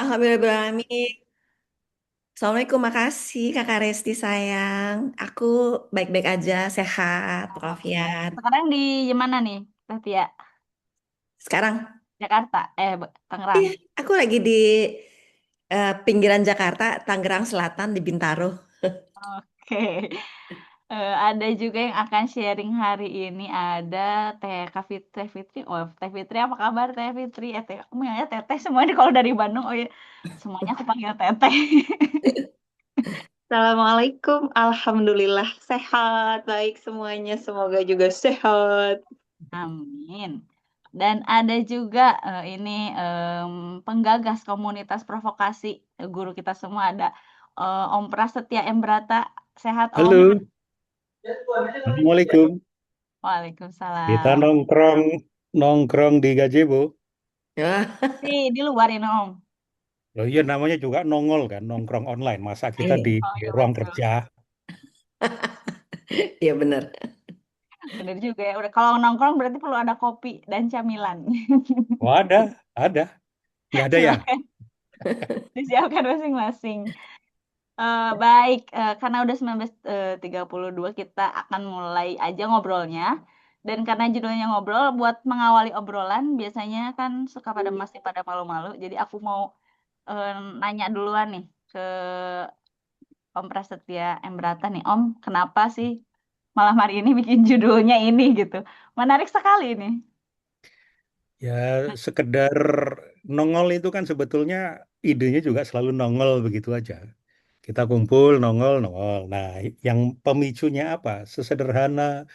Alhamdulillahirrahmanirrahim. Assalamualaikum, makasih Kakak Resti sayang. Aku baik-baik aja, sehat, walafiat. Sekarang di mana nih, Teh Tia? Sekarang, Jakarta, Tangerang. aku lagi di pinggiran Jakarta, Tangerang Selatan di Bintaro. Oke. Ada juga yang akan sharing hari ini ada Teh Fitri. Oh, Teh Fitri apa kabar Teh Fitri? Aku manggilnya Teteh semuanya kalau dari Bandung. Oh ya, semuanya aku panggil Teteh. Assalamualaikum, Alhamdulillah sehat, baik semuanya, semoga juga sehat. Amin. Dan ada juga ini penggagas komunitas provokasi guru kita semua ada Om Prasetya M. Brata. Sehat Om? Halo, Assalamualaikum. Kita Waalaikumsalam. nongkrong nongkrong di gazebo. Ya, Di luar ini Om. Loh iya namanya juga nongol kan, nongkrong online. Masa kita di iya, Oh iya ruang betul. kerja? iya bener. Bener juga ya. Udah kalau nongkrong berarti perlu ada kopi dan camilan. Oh ada. Nggak ada ya? Silakan disiapkan masing-masing. Baik, karena udah 19.32 kita akan mulai aja ngobrolnya. Dan karena judulnya ngobrol, buat mengawali obrolan biasanya kan suka masih pada malu-malu. Jadi aku mau eh, nanya duluan nih ke Om Prasetya M. Brata nih. Om, kenapa sih malam hari ini bikin judulnya ini gitu? Menarik sekali ini. Ya sekedar nongol itu kan sebetulnya idenya juga selalu nongol begitu aja. Kita kumpul nongol nongol. Nah, yang pemicunya apa? Sesederhana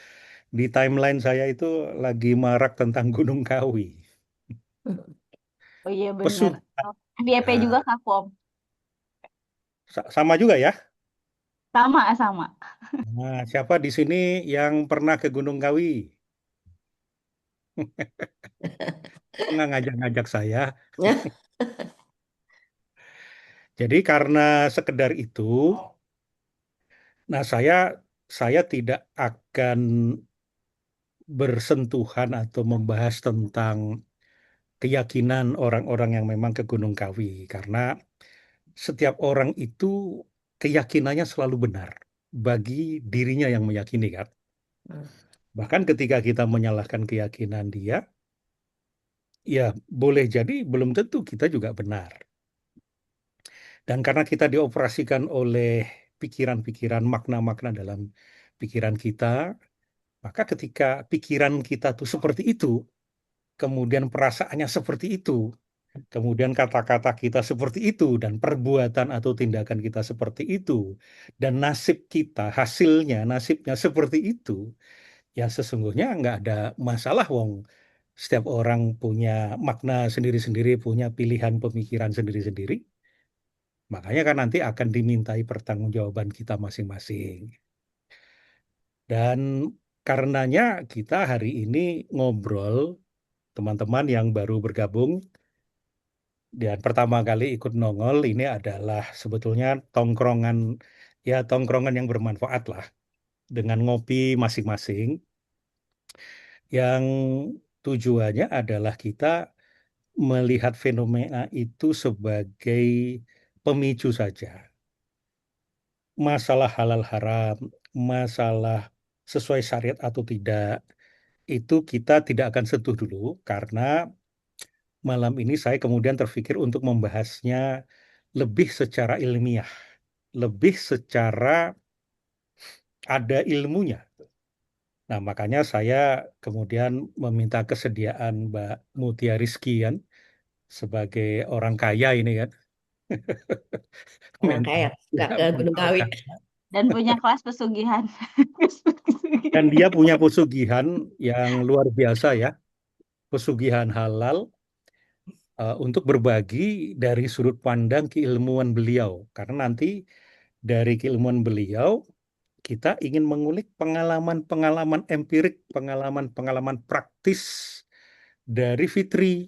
di timeline saya itu lagi marak tentang Gunung Kawi. Oh iya bener. Pesugihan. Di EP juga Nah, Kak Om. sama juga ya. Sama. Nah, siapa di sini yang pernah ke Gunung Kawi? Kok nggak ngajak-ngajak saya? Ya, Jadi karena sekedar itu, nah saya tidak akan bersentuhan atau membahas tentang keyakinan orang-orang yang memang ke Gunung Kawi, karena setiap orang itu keyakinannya selalu benar bagi dirinya yang meyakini kan. Bahkan ketika kita menyalahkan keyakinan dia, ya boleh jadi belum tentu kita juga benar. Dan karena kita dioperasikan oleh pikiran-pikiran, makna-makna dalam pikiran kita, maka ketika pikiran kita tuh seperti itu, kemudian perasaannya seperti itu, kemudian kata-kata kita seperti itu, dan perbuatan atau tindakan kita seperti itu, dan nasib kita, hasilnya, nasibnya seperti itu, ya sesungguhnya nggak ada masalah, wong. Setiap orang punya makna sendiri-sendiri, punya pilihan pemikiran sendiri-sendiri. Makanya kan nanti akan dimintai pertanggungjawaban kita masing-masing. Dan karenanya kita hari ini ngobrol, teman-teman yang baru bergabung, dan pertama kali ikut nongol, ini adalah sebetulnya tongkrongan, ya tongkrongan yang bermanfaat lah, dengan ngopi masing-masing, yang tujuannya adalah kita melihat fenomena itu sebagai pemicu saja. Masalah halal haram, masalah sesuai syariat atau tidak, itu kita tidak akan sentuh dulu karena malam ini saya kemudian terpikir untuk membahasnya lebih secara ilmiah, lebih secara ada ilmunya. Nah, makanya saya kemudian meminta kesediaan Mbak Mutia Rizky kan, sebagai orang kaya ini kan, orang mental, kaya, nggak ke Gunung mental Kawi. kaya. Dan punya kelas pesugihan. Dan dia punya pesugihan yang luar biasa ya, pesugihan halal, untuk berbagi dari sudut pandang keilmuan beliau. Karena nanti dari keilmuan beliau, kita ingin mengulik pengalaman-pengalaman empirik, pengalaman-pengalaman praktis dari Fitri.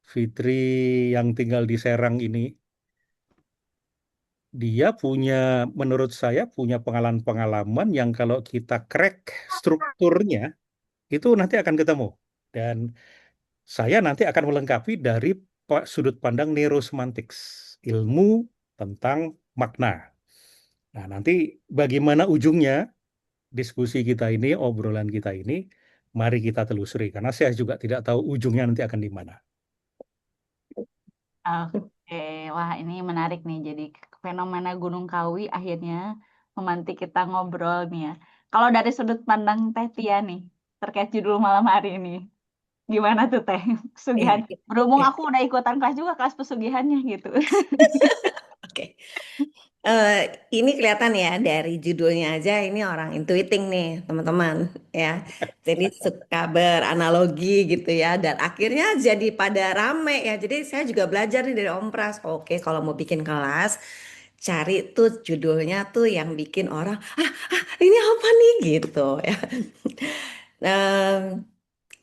Fitri yang tinggal di Serang ini, dia punya, menurut saya, punya pengalaman-pengalaman yang kalau kita crack strukturnya, itu nanti akan ketemu. Dan saya nanti akan melengkapi dari sudut pandang neurosemantics, ilmu tentang makna. Nah, nanti bagaimana ujungnya diskusi kita ini, obrolan kita ini, mari kita telusuri. Karena saya juga tidak tahu ujungnya nanti akan di mana. Oke, wah ini menarik nih. Jadi fenomena Gunung Kawi akhirnya memantik kita ngobrol nih ya. Kalau dari sudut pandang Teh Tia nih, terkait judul malam hari ini, gimana tuh Teh? Pesugihan. Ya, Berhubung ya, aku udah ikutan kelas juga, kelas pesugihannya gitu. oke. Eh, ini kelihatan ya dari judulnya aja ini orang intuiting nih teman-teman ya. Jadi suka beranalogi gitu ya dan akhirnya jadi pada rame ya. Jadi saya juga belajar nih dari Om Pras. Oke, kalau mau bikin kelas cari tuh judulnya tuh yang bikin orang ini apa nih gitu ya. Em,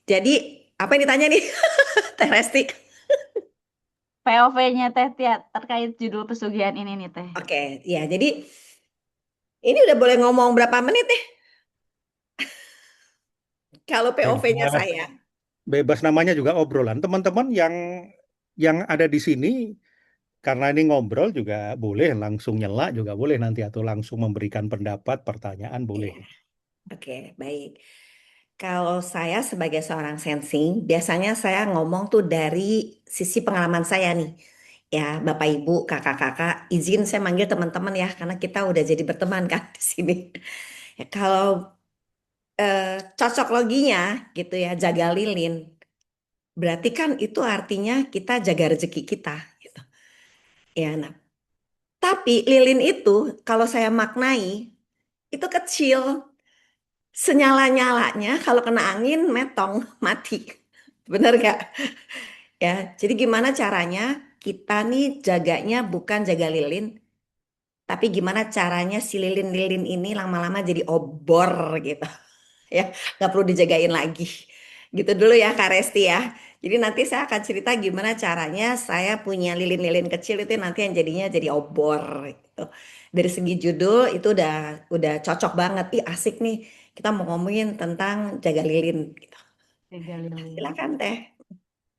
jadi apa yang ditanya nih Teh Resti? POV-nya Teh Tia terkait judul pesugihan ini nih Teh. Oke, ya jadi ini udah boleh ngomong berapa menit nih kalau POV-nya Bebas, saya. bebas namanya juga obrolan. Teman-teman yang ada di sini, karena ini ngobrol juga boleh, langsung nyela juga boleh nanti, atau langsung memberikan pendapat, pertanyaan boleh. Iya, oke, baik. Kalau saya sebagai seorang sensing, biasanya saya ngomong tuh dari sisi pengalaman saya nih. Ya, Bapak Ibu, kakak-kakak, izin saya manggil teman-teman ya, karena kita udah jadi berteman kan di sini. Ya, kalau eh, cocok loginya gitu ya, jaga lilin, berarti kan itu artinya kita jaga rezeki kita. Gitu. Ya, nah, tapi lilin itu kalau saya maknai itu kecil. Senyala-nyalanya kalau kena angin metong mati. Bener gak? Ya, jadi gimana caranya kita nih jaganya bukan jaga lilin, tapi gimana caranya si lilin-lilin ini lama-lama jadi obor gitu. Ya, nggak perlu dijagain lagi. Gitu dulu ya Kak Resti ya. Jadi nanti saya akan cerita gimana caranya saya punya lilin-lilin kecil itu nanti yang jadinya jadi obor gitu. Dari segi judul itu udah cocok banget. Ih asik nih. Kita mau ngomongin tentang jaga lilin gitu. Jaga lilin. Silakan Teh.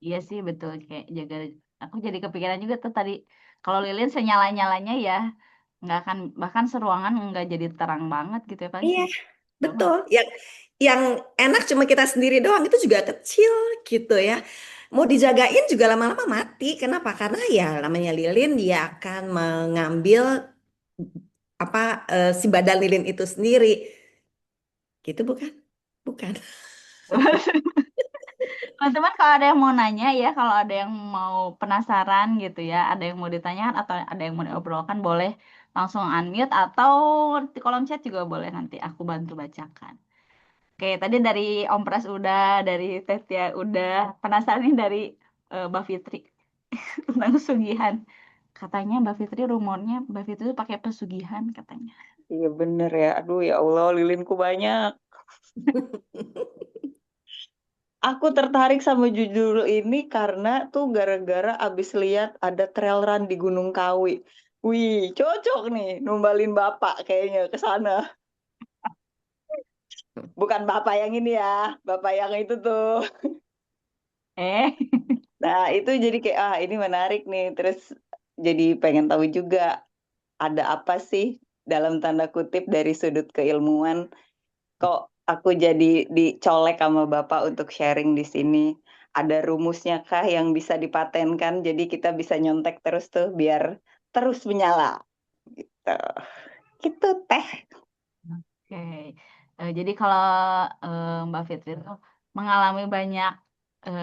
Iya sih betul kayak jaga. Aku jadi kepikiran juga tuh tadi kalau lilin senyala-nyalanya ya nggak akan bahkan seruangan nggak jadi terang banget gitu ya paling Iya, sama. betul. Yang enak cuma kita sendiri doang itu juga kecil gitu ya. Mau dijagain juga lama-lama mati. Kenapa? Karena ya namanya lilin dia akan mengambil apa si badan lilin itu sendiri. Gitu bukan? Bukan. Teman-teman kalau ada yang mau nanya ya, kalau ada yang mau penasaran gitu ya, ada yang mau ditanyakan atau ada yang mau diobrolkan boleh langsung unmute atau di kolom chat juga boleh nanti aku bantu bacakan. Oke, tadi dari Om Pras udah, dari Tetia udah, penasaran nih dari Mbak Fitri tentang pesugihan. Katanya Mbak Fitri rumornya Mbak Fitri tuh pakai pesugihan katanya. Iya bener ya. Aduh ya Allah, lilinku banyak. Aku tertarik sama judul ini karena tuh gara-gara abis lihat ada trail run di Gunung Kawi. Wih, cocok nih numbalin bapak kayaknya ke sana. Bukan bapak yang ini ya, bapak yang itu tuh. Eh, Nah, itu jadi kayak ini menarik nih. Terus jadi pengen tahu juga ada apa sih dalam tanda kutip dari sudut keilmuan kok aku jadi dicolek sama Bapak untuk sharing di sini. Ada rumusnya kah yang bisa dipatenkan jadi kita bisa nyontek terus tuh biar terus menyala gitu. Gitu teh. oke. Jadi kalau Mbak Fitri tuh mengalami banyak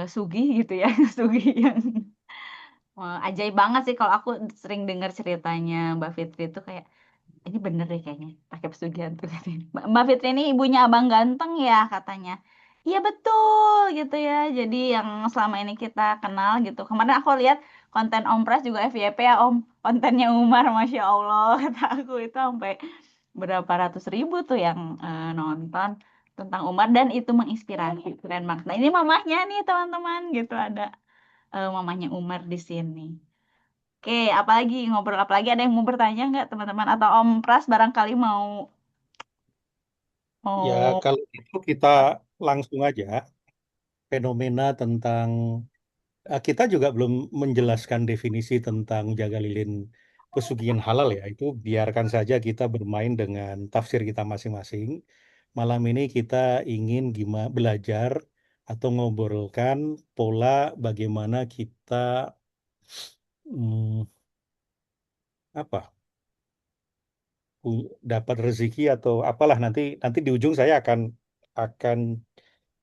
sugi gitu ya, sugi yang ajaib banget sih kalau aku sering dengar ceritanya Mbak Fitri itu kayak ini bener deh kayaknya pakai pesugihan tuh katanya. Mbak Fitri ini ibunya abang ganteng ya katanya. Iya betul gitu ya. Jadi yang selama ini kita kenal gitu. Kemarin aku lihat konten Om Pras juga FYP ya Om. Kontennya Umar Masya Allah kata aku itu sampai berapa ratus ribu tuh yang nonton tentang Umar dan itu menginspirasi keren banget. Nah ini mamahnya nih teman-teman gitu ada mamahnya Umar di sini. Oke, apalagi ngobrol apa lagi? Ada yang mau bertanya nggak teman-teman? Atau Om Pras barangkali mau Ya, mau kalau itu kita langsung aja fenomena tentang kita juga belum menjelaskan definisi tentang jaga lilin pesugihan halal ya. Itu biarkan saja kita bermain dengan tafsir kita masing-masing. Malam ini kita ingin gimana belajar atau ngobrolkan pola bagaimana kita hmm, apa dapat rezeki atau apalah nanti nanti di ujung saya akan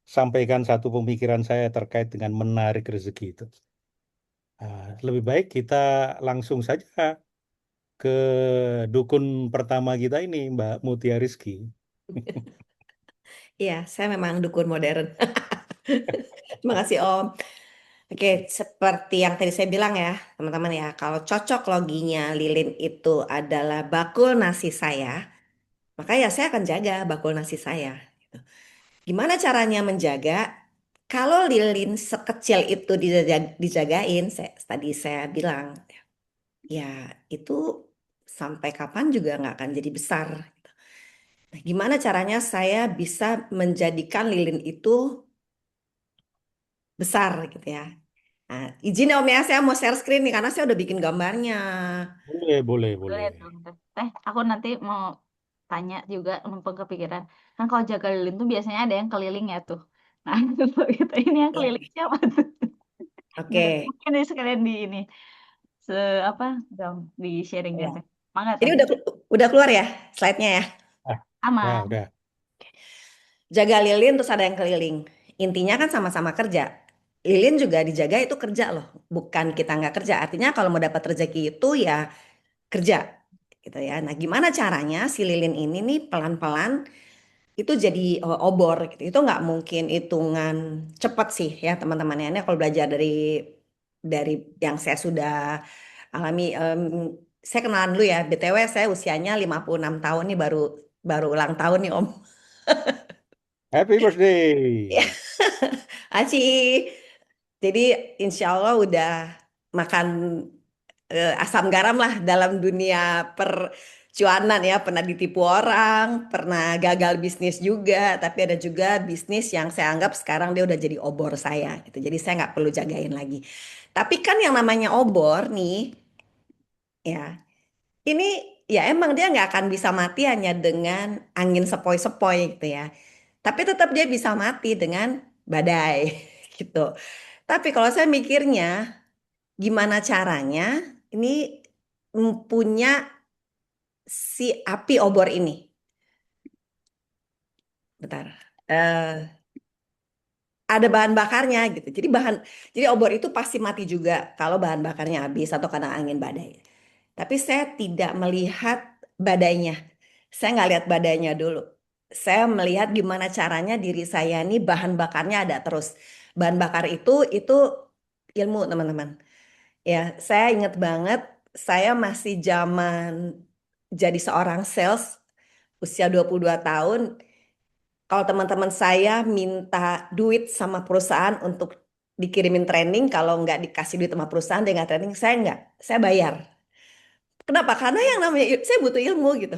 sampaikan satu pemikiran saya terkait dengan menarik rezeki itu. Lebih baik kita langsung saja ke dukun pertama kita ini, Mbak Mutia Rizky. Iya, saya memang dukun modern. Terima kasih Om. Oke, seperti yang tadi saya bilang ya, teman-teman ya, kalau cocok loginya lilin itu adalah bakul nasi saya, maka ya saya akan jaga bakul nasi saya. Gitu. Gimana caranya menjaga? Kalau lilin sekecil itu dijagain, tadi saya bilang, ya itu sampai kapan juga nggak akan jadi besar. Nah, gimana caranya saya bisa menjadikan lilin itu besar gitu ya? Nah, izin ya Om ya, saya mau share screen nih karena saya udah bikin gambarnya. Boleh, boleh, Boleh boleh. dong. Aku nanti mau tanya juga, mumpung kepikiran. Kan kalau jaga lilin tuh biasanya ada yang keliling ya tuh. Nah, kalau kita ini yang Ya, keliling siapa tuh? oke. Nah, mungkin nih sekalian di ini, se apa dong, di sharing Ya. deh teh. Mangga Ini teh. udah keluar ya slide-nya ya. Ah, udah, Aman. udah. Jaga lilin terus ada yang keliling. Intinya kan sama-sama kerja. Lilin juga dijaga itu kerja loh, bukan kita nggak kerja. Artinya kalau mau dapat rezeki itu ya kerja gitu ya. Nah, gimana caranya si lilin ini nih pelan-pelan itu jadi obor gitu. Itu nggak mungkin hitungan cepat sih ya teman-teman ya. Ini kalau belajar dari yang saya sudah alami, saya kenalan dulu ya. BTW saya usianya 56 tahun nih baru baru ulang tahun nih Om. Happy Ya, birthday. Aci. Jadi insya Allah udah makan asam garam lah dalam dunia percuanan ya. Pernah ditipu orang, pernah gagal bisnis juga. Tapi ada juga bisnis yang saya anggap sekarang dia udah jadi obor saya gitu. Jadi saya nggak perlu jagain lagi. Tapi kan yang namanya obor nih, ya ini ya emang dia nggak akan bisa mati hanya dengan angin sepoi-sepoi gitu ya. Tapi tetap dia bisa mati dengan badai gitu. Tapi kalau saya mikirnya gimana caranya ini punya si api obor ini. Bentar. Ada bahan bakarnya gitu. Jadi obor itu pasti mati juga kalau bahan bakarnya habis atau karena angin badai. Tapi saya tidak melihat badainya. Saya nggak lihat badainya dulu. Saya melihat gimana caranya diri saya ini bahan bakarnya ada terus. Bahan bakar itu ilmu teman-teman. Ya, saya ingat banget saya masih zaman jadi seorang sales usia 22 tahun. Kalau teman-teman saya minta duit sama perusahaan untuk dikirimin training, kalau nggak dikasih duit sama perusahaan, dia nggak training, saya nggak, saya bayar. Kenapa? Karena yang namanya saya butuh ilmu gitu.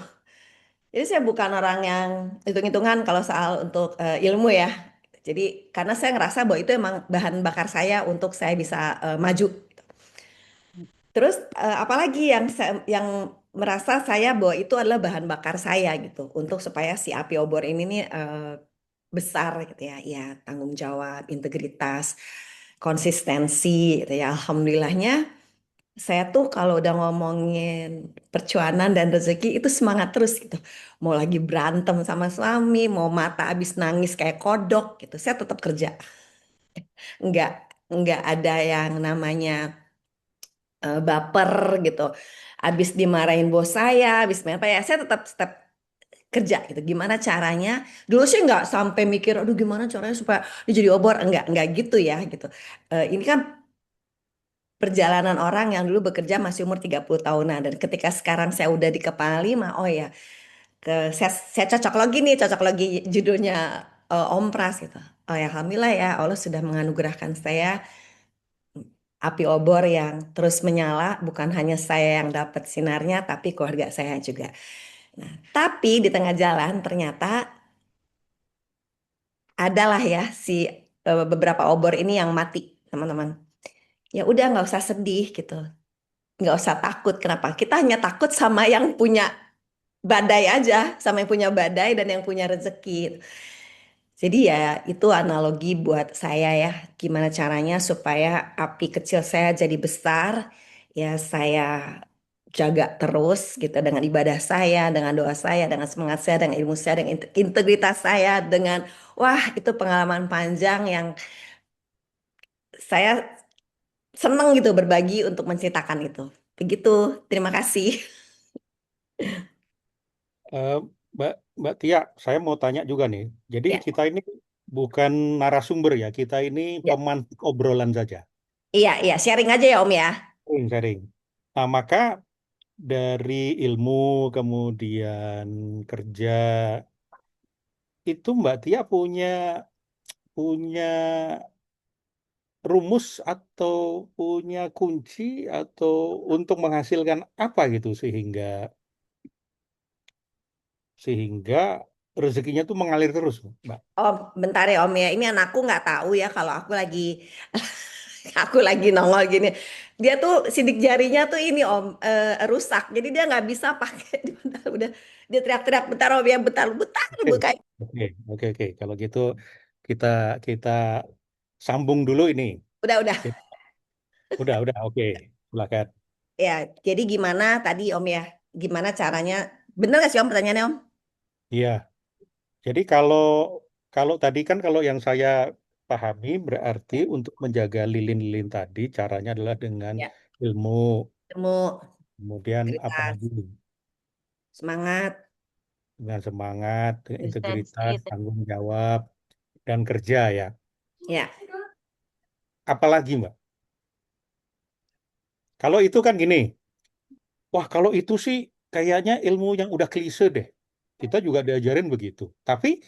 Jadi saya bukan orang yang hitung-hitungan kalau soal untuk ilmu ya. Jadi karena saya ngerasa bahwa itu emang bahan bakar saya untuk saya bisa maju. Terus apalagi yang merasa saya bahwa itu adalah bahan bakar saya gitu untuk supaya si api obor ini nih besar gitu ya. Ya, tanggung jawab, integritas, konsistensi gitu ya. Alhamdulillahnya saya tuh kalau udah ngomongin percuanan dan rezeki itu semangat terus gitu. Mau lagi berantem sama suami, mau mata habis nangis kayak kodok gitu, saya tetap kerja. Nggak nggak ada yang namanya baper gitu. Habis dimarahin bos saya, habis apa ya, saya tetap tetap kerja gitu. Gimana caranya? Dulu sih nggak sampai mikir, aduh gimana caranya supaya dia jadi obor. Enggak gitu ya gitu. Ini kan perjalanan orang yang dulu bekerja masih umur 30 tahunan. Dan ketika sekarang saya udah di kepala lima, oh ya, saya cocok lagi nih, cocok lagi judulnya Om Pras gitu. Oh ya, alhamdulillah ya, Allah sudah menganugerahkan saya api obor yang terus menyala, bukan hanya saya yang dapat sinarnya, tapi keluarga saya juga. Nah, tapi di tengah jalan ternyata adalah ya si beberapa obor ini yang mati, teman-teman. ya udah nggak usah sedih gitu, nggak usah takut. Kenapa? Kita hanya takut sama yang punya badai aja, sama yang punya badai dan yang punya rezeki. Jadi ya itu analogi buat saya ya, gimana caranya supaya api kecil saya jadi besar, ya saya jaga terus gitu dengan ibadah saya, dengan doa saya, dengan semangat saya, dengan ilmu saya, dengan integritas saya, dengan wah itu pengalaman panjang yang saya seneng gitu berbagi untuk menceritakan itu. Begitu, terima kasih. Eh, Mbak Mbak Tia, saya mau tanya juga nih. Jadi Ya, kita ini bukan narasumber ya, kita ini ya. pemantik obrolan saja, Iya, iya, sharing aja ya Om ya. sharing. Nah, maka dari ilmu kemudian kerja itu Mbak Tia punya punya rumus atau punya kunci atau untuk menghasilkan apa gitu sehingga rezekinya tuh mengalir terus, Mbak. Om, bentar ya Om ya. Ini anakku nggak tahu ya kalau aku lagi aku lagi nongol gini. Dia tuh sidik jarinya tuh ini Om rusak. Jadi dia nggak bisa pakai. Bentar, udah dia teriak-teriak bentar Om ya, bentar, bentar Oke, buka. oke, oke, oke. Kalau gitu kita kita sambung dulu ini. Udah. Kita- udah, oke. Silakan. Ya, jadi gimana tadi Om ya? Gimana caranya? Bener gak sih Om pertanyaannya Om? Iya. Jadi kalau kalau tadi kan kalau yang saya pahami berarti untuk menjaga lilin-lilin tadi caranya adalah dengan Ya, ilmu, ilmu, kemudian integritas, apalagi semangat, dengan semangat, dengan integritas, Konsistensi. tanggung jawab, dan kerja ya. ya. Apalagi Mbak, kalau itu kan gini, wah kalau itu sih kayaknya ilmu yang udah klise deh. Kita juga diajarin begitu. Tapi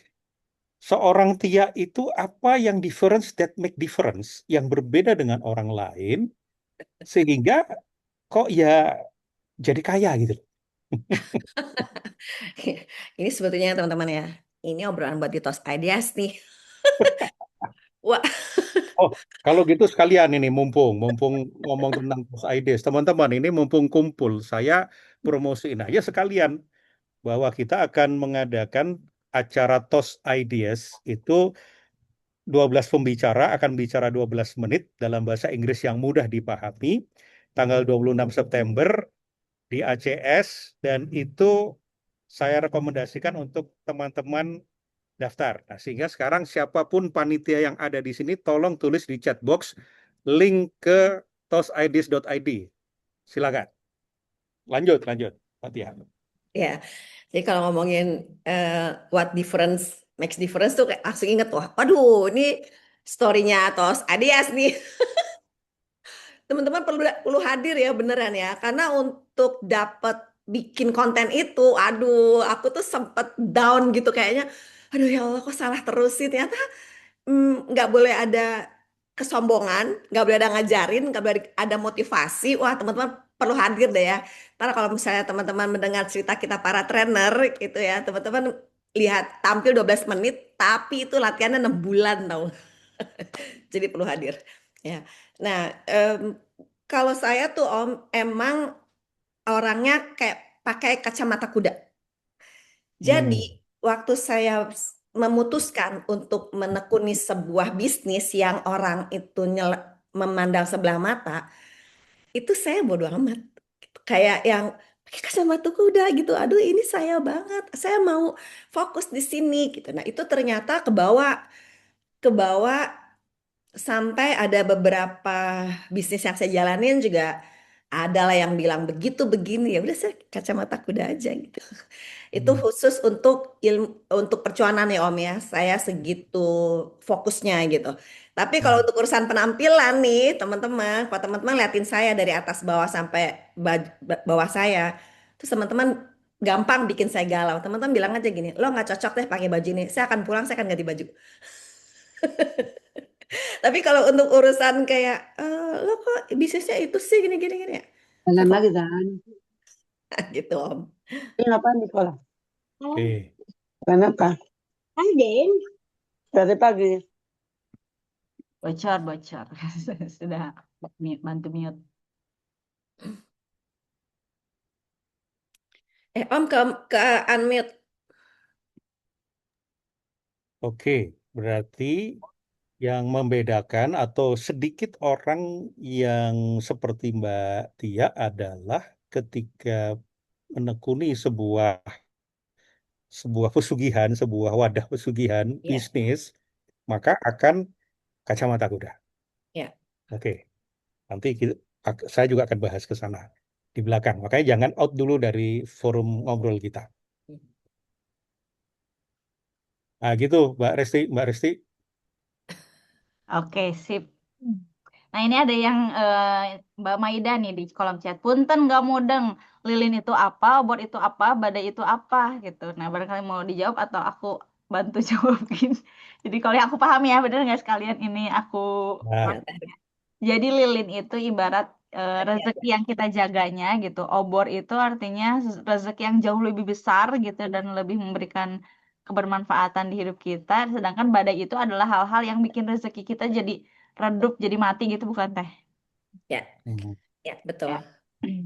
seorang Tia itu apa yang difference that make difference, yang berbeda dengan orang lain, sehingga kok ya jadi kaya gitu. Ini sebetulnya teman-teman ya. Ini obrolan buat di Tos Ideas nih. Wah, Oh, kalau gitu sekalian ini mumpung mumpung ngomong tentang Post Ideas, teman-teman ini mumpung kumpul, saya promosiin aja sekalian bahwa kita akan mengadakan acara TOS Ideas itu 12 pembicara akan bicara 12 menit dalam bahasa Inggris yang mudah dipahami tanggal 26 September di ACS dan itu saya rekomendasikan untuk teman-teman daftar. Nah, sehingga sekarang siapapun panitia yang ada di sini tolong tulis di chat box link ke tosidis.id. Silakan. Lanjut, Pak Tia. ya. Jadi kalau ngomongin eh, what difference makes difference tuh kayak langsung inget wah, waduh ini storynya Tos Ideas nih. Teman-teman perlu perlu hadir ya beneran ya. Karena untuk dapat bikin konten itu, aduh, aku tuh sempet down gitu kayaknya. Aduh ya Allah, kok salah terus sih. Ternyata nggak boleh ada kesombongan, nggak boleh ada ngajarin, nggak boleh ada motivasi. Wah, teman-teman perlu hadir deh ya. Ntar kalau misalnya teman-teman mendengar cerita kita para trainer gitu ya, teman-teman lihat tampil 12 menit, tapi itu latihannya 6 bulan tau. Jadi perlu hadir. Ya. Nah, kalau saya tuh Om emang orangnya kayak pakai kacamata kuda. Jadi Hmm. waktu saya memutuskan untuk menekuni sebuah bisnis yang orang itu memandang sebelah mata, itu saya bodo amat. Kayak yang pakai kacamata kuda gitu. Aduh, ini saya banget. Saya mau fokus di sini gitu. Nah, itu ternyata ke bawah sampai ada beberapa bisnis yang saya jalanin juga ada lah yang bilang begitu begini ya udah saya kacamata kuda aja gitu. Itu Hmm. khusus untuk ilmu untuk percuanan ya Om ya. Saya segitu fokusnya gitu. Tapi kalau Hmm. untuk urusan penampilan nih teman-teman, kalau teman-teman liatin saya dari atas bawah sampai bawah saya, terus teman-teman gampang bikin saya galau. Teman-teman bilang aja gini, lo nggak cocok deh pakai baju ini. Saya akan pulang, saya akan ganti baju. Tapi kalau untuk urusan kayak lo kok bisnisnya itu sih gini-gini gini ya. Saya Jalan fokus lagi kan? gitu Om. Ini ngapain di sekolah? Oke. Kenapa? Hai Den, Dari pagi. Bocor. Sudah bantu mute. Om ke unmute. Oke, berarti yang membedakan atau sedikit orang yang seperti Mbak Tia adalah ketika menekuni sebuah pesugihan, sebuah wadah pesugihan Ya, bisnis, maka akan kacamata kuda. ya. Oke, nanti saya juga akan bahas ke sana di belakang. Makanya jangan out dulu dari forum ngobrol kita. Nah, gitu, Mbak Resti. Mbak Resti, Oke, sip. Nah, ini ada yang Mbak Maida nih di kolom chat. Punten nggak mudeng. Lilin itu apa, obor itu apa, badai itu apa gitu. Nah, barangkali mau dijawab atau aku bantu jawabin. Jadi kalau yang aku paham ya, bener nggak sekalian ini aku nah, Ya, jadi lilin itu ibarat rezeki ya. yang kita jaganya gitu. Obor itu artinya rezeki yang jauh lebih besar gitu dan lebih memberikan kebermanfaatan di hidup kita. Sedangkan badai itu adalah hal-hal yang bikin rezeki kita jadi redup, jadi mati gitu, bukan teh? Ya, hmm, ya, betul. Ya.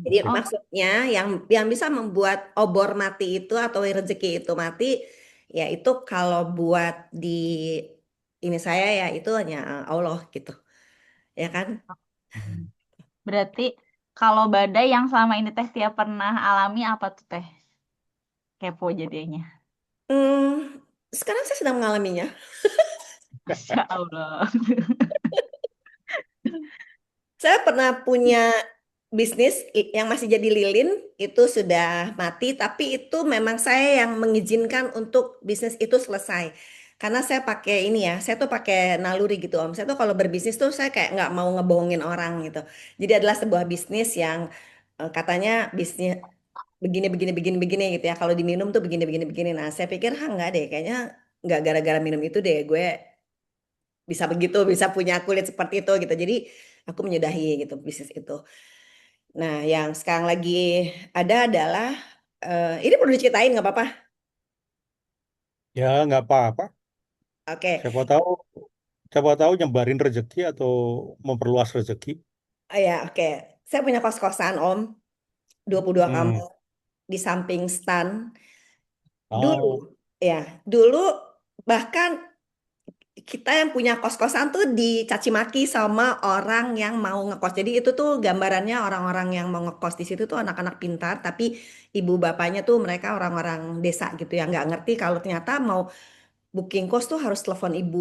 Jadi Oh, maksudnya yang bisa membuat obor mati itu atau rezeki itu mati, ya itu kalau buat di ini saya ya itu hanya Allah gitu, ya kan? berarti kalau badai yang selama ini teh tiap pernah alami apa tuh teh? Kepo jadinya. Hmm, sekarang saya sedang mengalaminya. Masya Allah. Saya pernah punya bisnis yang masih jadi lilin itu sudah mati, tapi itu memang saya yang mengizinkan untuk bisnis itu selesai. Karena saya pakai ini ya, saya tuh pakai naluri gitu Om. Saya tuh kalau berbisnis tuh saya kayak nggak mau ngebohongin orang gitu. Jadi adalah sebuah bisnis yang katanya bisnis begini gitu ya. Kalau diminum tuh begini. Nah saya pikir nggak deh, kayaknya nggak gara-gara minum itu deh gue bisa begitu, bisa punya kulit seperti itu gitu. Jadi aku menyudahi gitu bisnis itu. Nah, yang sekarang lagi ada adalah ini perlu diceritain nggak apa-apa? ya nggak apa-apa. Oke. Siapa tahu, siapa tahu nyebarin rezeki atau memperluas rezeki. Oh ya, oke. Saya punya kos-kosan Om, 22 Hmm. kamar di samping stan. Dulu, Oh, ya, dulu bahkan kita yang punya kos-kosan tuh dicaci maki sama orang yang mau ngekos. Jadi itu tuh gambarannya orang-orang yang mau ngekos di situ tuh anak-anak pintar, tapi ibu bapaknya tuh mereka orang-orang desa gitu yang nggak ngerti kalau ternyata mau booking kos tuh harus telepon ibu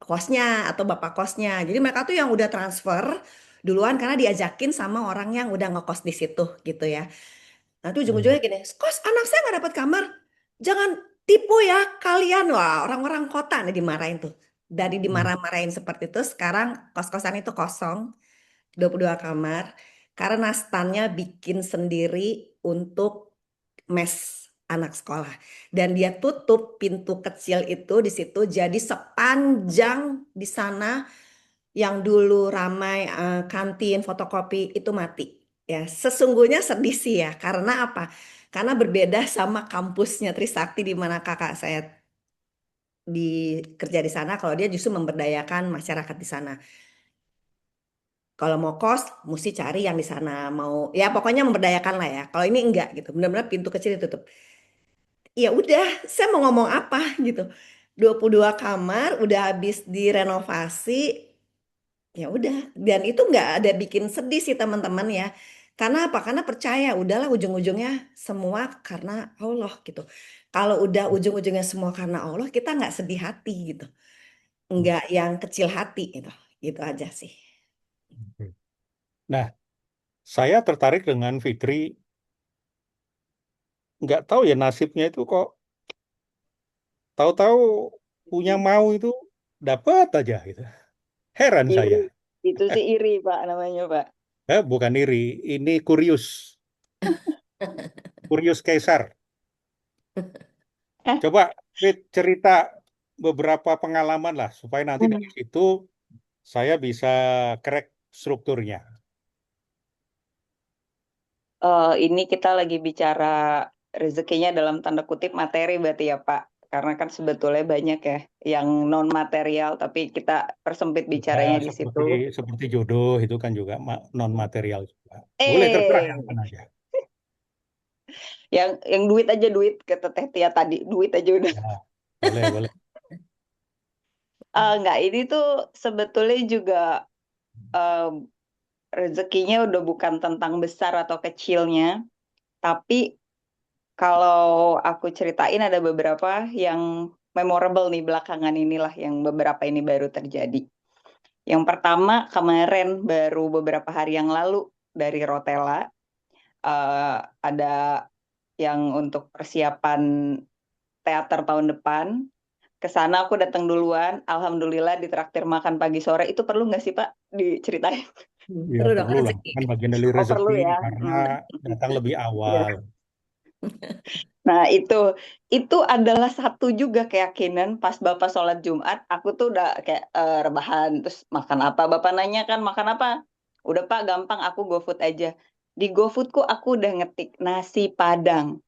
kosnya atau bapak kosnya. Jadi mereka tuh yang udah transfer duluan karena diajakin sama orang yang udah ngekos di situ gitu ya. Nah itu hmm. ujung-ujungnya gini, kos anak saya nggak dapat kamar, jangan tipu ya kalian. Wah orang-orang kota nih dimarahin tuh. Dari Hmm. dimarah-marahin seperti itu, sekarang kos-kosan itu kosong, 22 kamar. Karena stannya bikin sendiri untuk mes anak sekolah. Dan dia tutup pintu kecil itu di situ, jadi sepanjang di sana yang dulu ramai kantin fotokopi itu mati. Ya, sesungguhnya sedih sih ya. Karena apa? Karena berbeda sama kampusnya Trisakti di mana kakak saya di kerja di sana. Kalau dia justru memberdayakan masyarakat di sana. Kalau mau kos, mesti cari yang di sana. Mau, ya pokoknya memberdayakan lah ya. Kalau ini enggak gitu. Benar-benar pintu kecil ditutup. Ya udah, saya mau ngomong apa gitu. 22 kamar, udah habis direnovasi, ya udah, dan itu nggak ada bikin sedih sih teman-teman ya. Karena apa? Karena percaya, udahlah ujung-ujungnya semua karena Allah gitu. Kalau udah ujung-ujungnya semua karena Allah, kita nggak sedih hati gitu. Nggak yang kecil hati gitu. Gitu aja sih. Nah, saya tertarik dengan Fitri. Nggak tahu ya nasibnya itu kok tahu-tahu punya mau itu dapat aja gitu. Heran Iri. saya. Itu sih iri, Pak, namanya, Pak. Bukan iri, ini kurius, kurius Kaisar. Eh, Coba Fit, cerita beberapa pengalaman lah supaya nanti dari Hmm. situ saya bisa crack strukturnya. Ini kita lagi bicara rezekinya dalam tanda kutip materi berarti ya, Pak. karena kan sebetulnya banyak ya yang non material, tapi kita persempit Ya, bicaranya di situ. seperti jodoh itu kan juga non material juga. Boleh terserah yang mana aja. Yang duit aja, duit kata Teh Tia tadi, duit aja udah. Ya, boleh. Enggak, ini tuh sebetulnya juga eh, rezekinya udah bukan tentang besar atau kecilnya, tapi kalau aku ceritain ada beberapa yang memorable nih belakangan inilah, yang beberapa ini baru terjadi. Yang pertama kemarin baru beberapa hari yang lalu dari Rotella, ada yang untuk persiapan teater tahun depan. Ke sana aku datang duluan, alhamdulillah ditraktir makan pagi sore. Itu perlu nggak sih Pak diceritain? Ya Perlu dong perlu lah, rezeki. kan bagian dari Oh perlu rezeki ya. karena datang lebih Iya. awal. Nah itu adalah satu juga keyakinan pas Bapak sholat Jumat, aku tuh udah kayak rebahan, terus makan apa? Bapak nanya kan makan apa? Udah Pak gampang, aku GoFood aja. Di GoFoodku aku udah ngetik nasi Padang.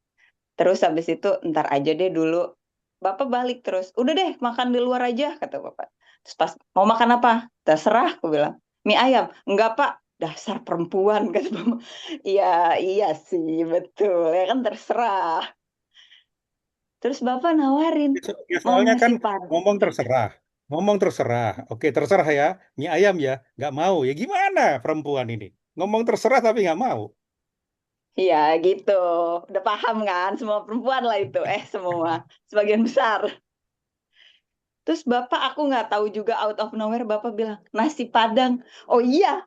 Terus habis itu ntar aja deh dulu. Bapak balik terus, udah deh makan di luar aja kata Bapak. Terus pas mau makan apa? Terserah, aku bilang. Mie ayam? Enggak Pak, dasar perempuan kata Bapak. Iya, iya sih betul ya kan terserah. Terus Bapak nawarin Ya mau soalnya kan nasi Padang. ngomong terserah. Ngomong terserah. Oke, terserah ya. Mie ayam ya. Nggak mau. Ya gimana perempuan ini? Ngomong terserah tapi nggak mau. Iya gitu. Udah paham kan? Semua perempuan lah itu. Semua. Sebagian besar. Terus Bapak aku nggak tahu juga out of nowhere Bapak bilang nasi Padang. Oh iya.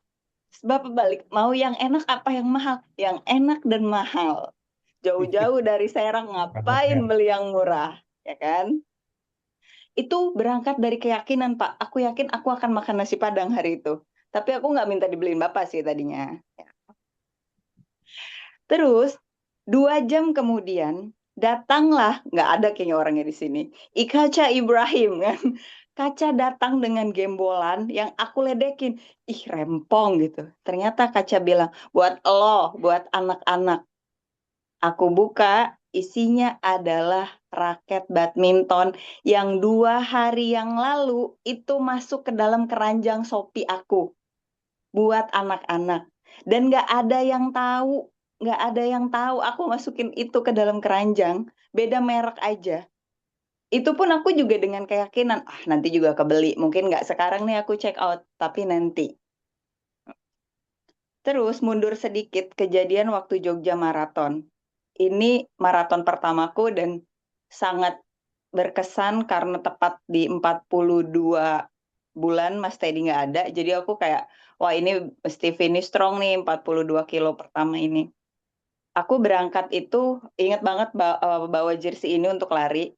Terus Bapak balik. Mau yang enak apa yang mahal? Yang enak dan mahal. Jauh-jauh dari Serang ngapain Kabarnya. beli yang murah? Ya kan? Itu berangkat dari keyakinan Pak. Aku yakin aku akan makan nasi Padang hari itu. Tapi aku nggak minta dibeliin Bapak sih tadinya. Terus 2 jam kemudian datanglah, nggak ada kayaknya orangnya di sini, Ikaca Ibrahim kan. Kaca datang dengan gembolan yang aku ledekin. Ih rempong gitu. Ternyata Kaca bilang, buat lo, buat anak-anak. Aku buka, isinya adalah raket badminton yang 2 hari yang lalu itu masuk ke dalam keranjang Shopee aku. Buat anak-anak. Dan nggak ada yang tahu aku masukin itu ke dalam keranjang, beda merek aja. Itu pun aku juga dengan keyakinan, nanti juga kebeli, mungkin nggak sekarang nih aku check out, tapi nanti. Terus mundur sedikit, kejadian waktu Jogja Marathon. Ini maraton pertamaku dan sangat berkesan karena tepat di 42 bulan Mas Teddy nggak ada. Jadi aku kayak, wah ini mesti finish strong nih 42 kilo pertama ini. Aku berangkat itu ingat banget bawa jersey ini untuk lari.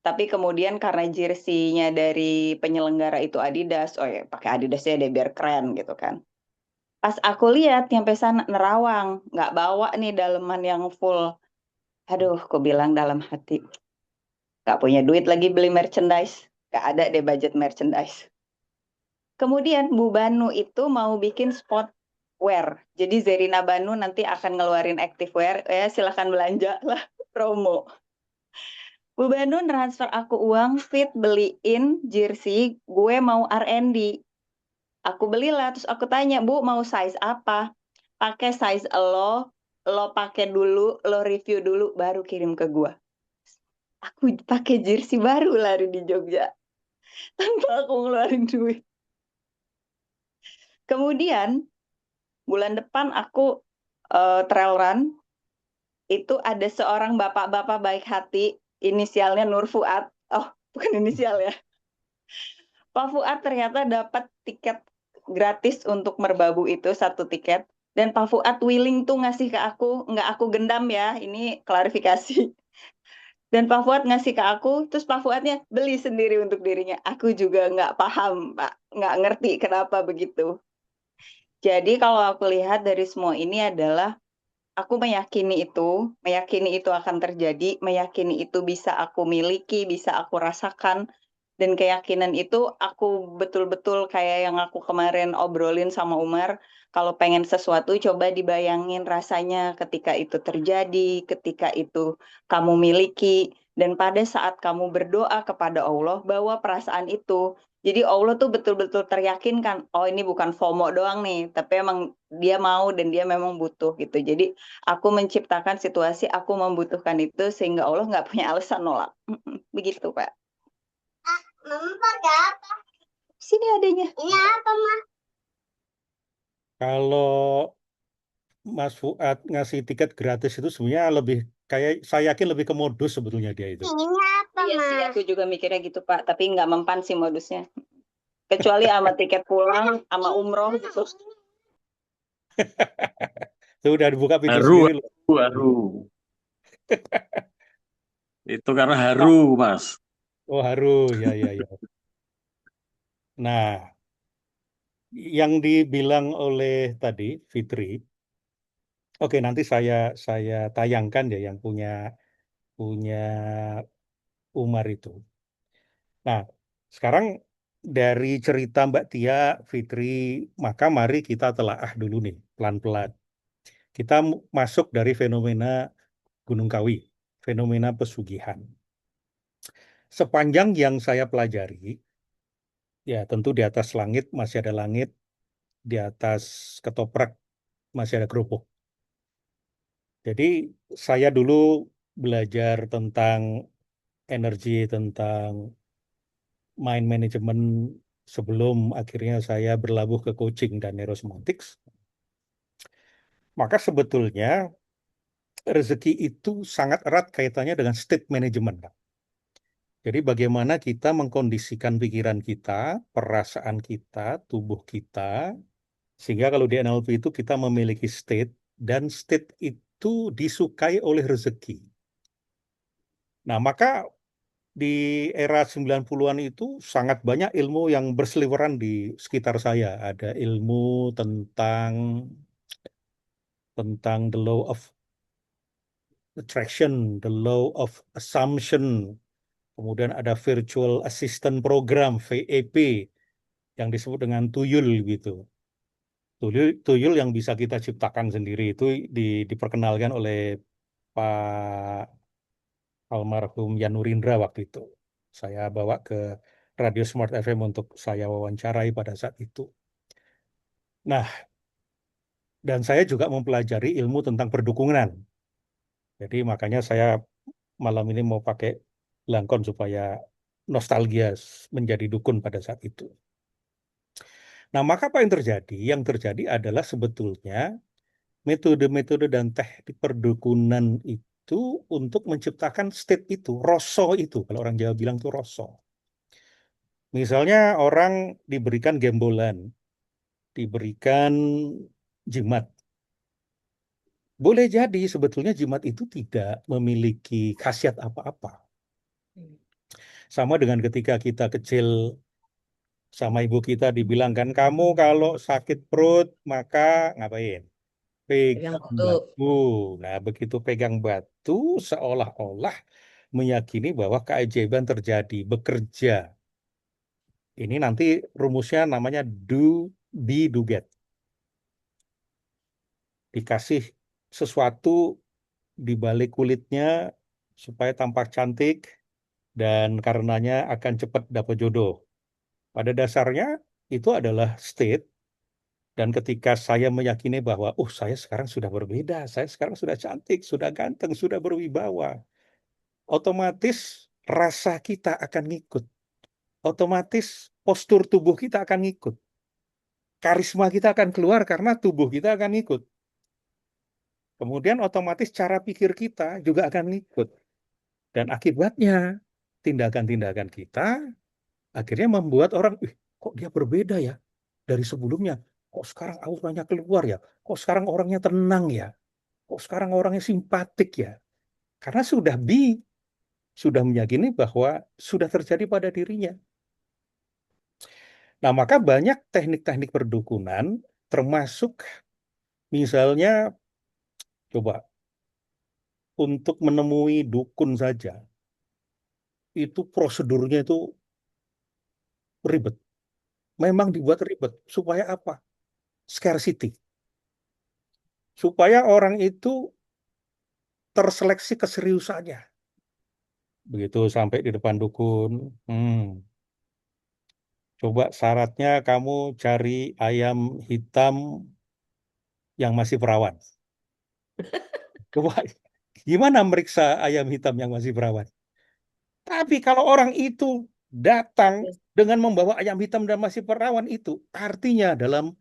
Tapi kemudian karena jersey-nya dari penyelenggara itu Adidas, oh ya pakai Adidas ya deh biar keren gitu kan. Pas aku lihat nyampe sana nerawang, nggak bawa nih daleman yang full. Aduh, aku bilang dalam hati, nggak punya duit lagi beli merchandise. Nggak ada deh budget merchandise. Kemudian Bu Banu itu mau bikin sportwear. Jadi Zerina Banu nanti akan ngeluarin activewear. Ya silahkan belanja lah promo. Bu Banu transfer aku uang, fit beliin jersey, gue mau R&D. Aku belilah, terus aku tanya, Bu mau size apa? Pakai size lo pakai dulu, lo review dulu, baru kirim ke gue. Aku pakai jersey baru lari di Jogja, tanpa aku ngeluarin duit. Kemudian, bulan depan aku trail run, itu ada seorang bapak-bapak baik hati, inisialnya Nur Fuad. Oh, bukan inisial ya. Pak Fuad ternyata dapat tiket gratis untuk merbabu itu, 1 tiket. Dan Pak Fuad willing tuh ngasih ke aku, nggak aku gendam ya, ini klarifikasi. Dan Pak Fuad ngasih ke aku, terus Pak Fuadnya beli sendiri untuk dirinya. Aku juga nggak paham, Pak. Nggak ngerti kenapa begitu. Jadi kalau aku lihat dari semua ini adalah, aku meyakini itu akan terjadi, meyakini itu bisa aku miliki, bisa aku rasakan, dan keyakinan itu aku betul-betul kayak yang aku kemarin obrolin sama Umar, kalau pengen sesuatu coba dibayangin rasanya ketika itu terjadi, ketika itu kamu miliki, Dan pada saat kamu berdoa kepada Allah, bawa perasaan itu. Jadi Allah tuh betul-betul teryakinkan, oh ini bukan FOMO doang nih, tapi emang dia mau dan dia memang butuh gitu. Jadi aku menciptakan situasi, aku membutuhkan itu sehingga Allah nggak punya alasan nolak. Begitu, Pak. Mama pakai apa? Sini adanya. Ini apa, Ma? Kalau Mas Fuad ngasih tiket gratis itu sebenarnya lebih kayak saya yakin lebih ke modus sebetulnya dia itu. Ini apa, Iya sih, aku juga mikirnya gitu, Pak. Tapi nggak mempan sih modusnya. Kecuali sama tiket pulang, sama umroh gitu. Sudah dibuka pintu Haru, sendiri loh. haru, haru. Itu karena haru, Mas. Oh harus, ya ya ya. Nah, yang dibilang oleh tadi Fitri, oke nanti saya tayangkan ya yang punya punya Umar itu. Nah, sekarang dari cerita Mbak Tia, Fitri, maka mari kita telaah dulu nih, pelan-pelan. Kita masuk dari fenomena Gunung Kawi, fenomena pesugihan. Sepanjang yang saya pelajari, ya tentu di atas langit masih ada langit, di atas ketoprak masih ada kerupuk. Jadi saya dulu belajar tentang energi, tentang mind management sebelum akhirnya saya berlabuh ke coaching dan neurosemantics. Maka sebetulnya rezeki itu sangat erat kaitannya dengan state management, Pak. Jadi bagaimana kita mengkondisikan pikiran kita, perasaan kita, tubuh kita, sehingga kalau di NLP itu kita memiliki state, dan state itu disukai oleh rezeki. Nah, maka di era 90-an itu sangat banyak ilmu yang berseliweran di sekitar saya. Ada ilmu tentang the law of attraction, the law of assumption. Kemudian ada virtual assistant program VAP yang disebut dengan tuyul gitu. Tuyul yang bisa kita ciptakan sendiri itu diperkenalkan oleh Pak almarhum Yanurindra waktu itu. Saya bawa ke Radio Smart FM untuk saya wawancarai pada saat itu. Nah, dan saya juga mempelajari ilmu tentang perdukunan. Jadi makanya saya malam ini mau pakai Langkon supaya nostalgia menjadi dukun pada saat itu. Nah, maka apa yang terjadi? Yang terjadi adalah sebetulnya metode-metode dan teknik perdukunan itu untuk menciptakan state itu, rasa itu. Kalau orang Jawa bilang itu rasa. Misalnya orang diberikan gembolan, diberikan jimat. Boleh jadi sebetulnya jimat itu tidak memiliki khasiat apa-apa. Sama dengan ketika kita kecil sama ibu kita dibilang kan, kamu kalau sakit perut maka ngapain? Pegang Pegang batu. batu. Nah, begitu pegang batu seolah-olah meyakini bahwa keajaiban terjadi, bekerja. Ini nanti rumusnya namanya be, do, get. Dikasih sesuatu di balik kulitnya supaya tampak cantik dan karenanya akan cepat dapat jodoh. Pada dasarnya itu adalah state dan ketika saya meyakini bahwa saya sekarang sudah berbeda, saya sekarang sudah cantik, sudah ganteng, sudah berwibawa, otomatis rasa kita akan ngikut. Otomatis postur tubuh kita akan ngikut. Karisma kita akan keluar karena tubuh kita akan ngikut. Kemudian otomatis cara pikir kita juga akan ngikut. Dan akibatnya tindakan-tindakan kita akhirnya membuat orang, kok dia berbeda ya dari sebelumnya? Kok sekarang auranya keluar ya? Kok sekarang orangnya tenang ya? Kok sekarang orangnya simpatik ya? Karena sudah meyakini bahwa sudah terjadi pada dirinya. Nah, maka banyak teknik-teknik perdukunan, termasuk misalnya, coba, untuk menemui dukun saja, itu prosedurnya itu ribet. Memang dibuat ribet. Supaya apa? Scarcity. Supaya orang itu terseleksi keseriusannya. Begitu sampai di depan dukun, coba syaratnya kamu cari ayam hitam yang masih perawan. Coba gimana meriksa ayam hitam yang masih perawan? Tapi kalau orang itu datang dengan membawa ayam hitam dan masih perawan itu, artinya dalam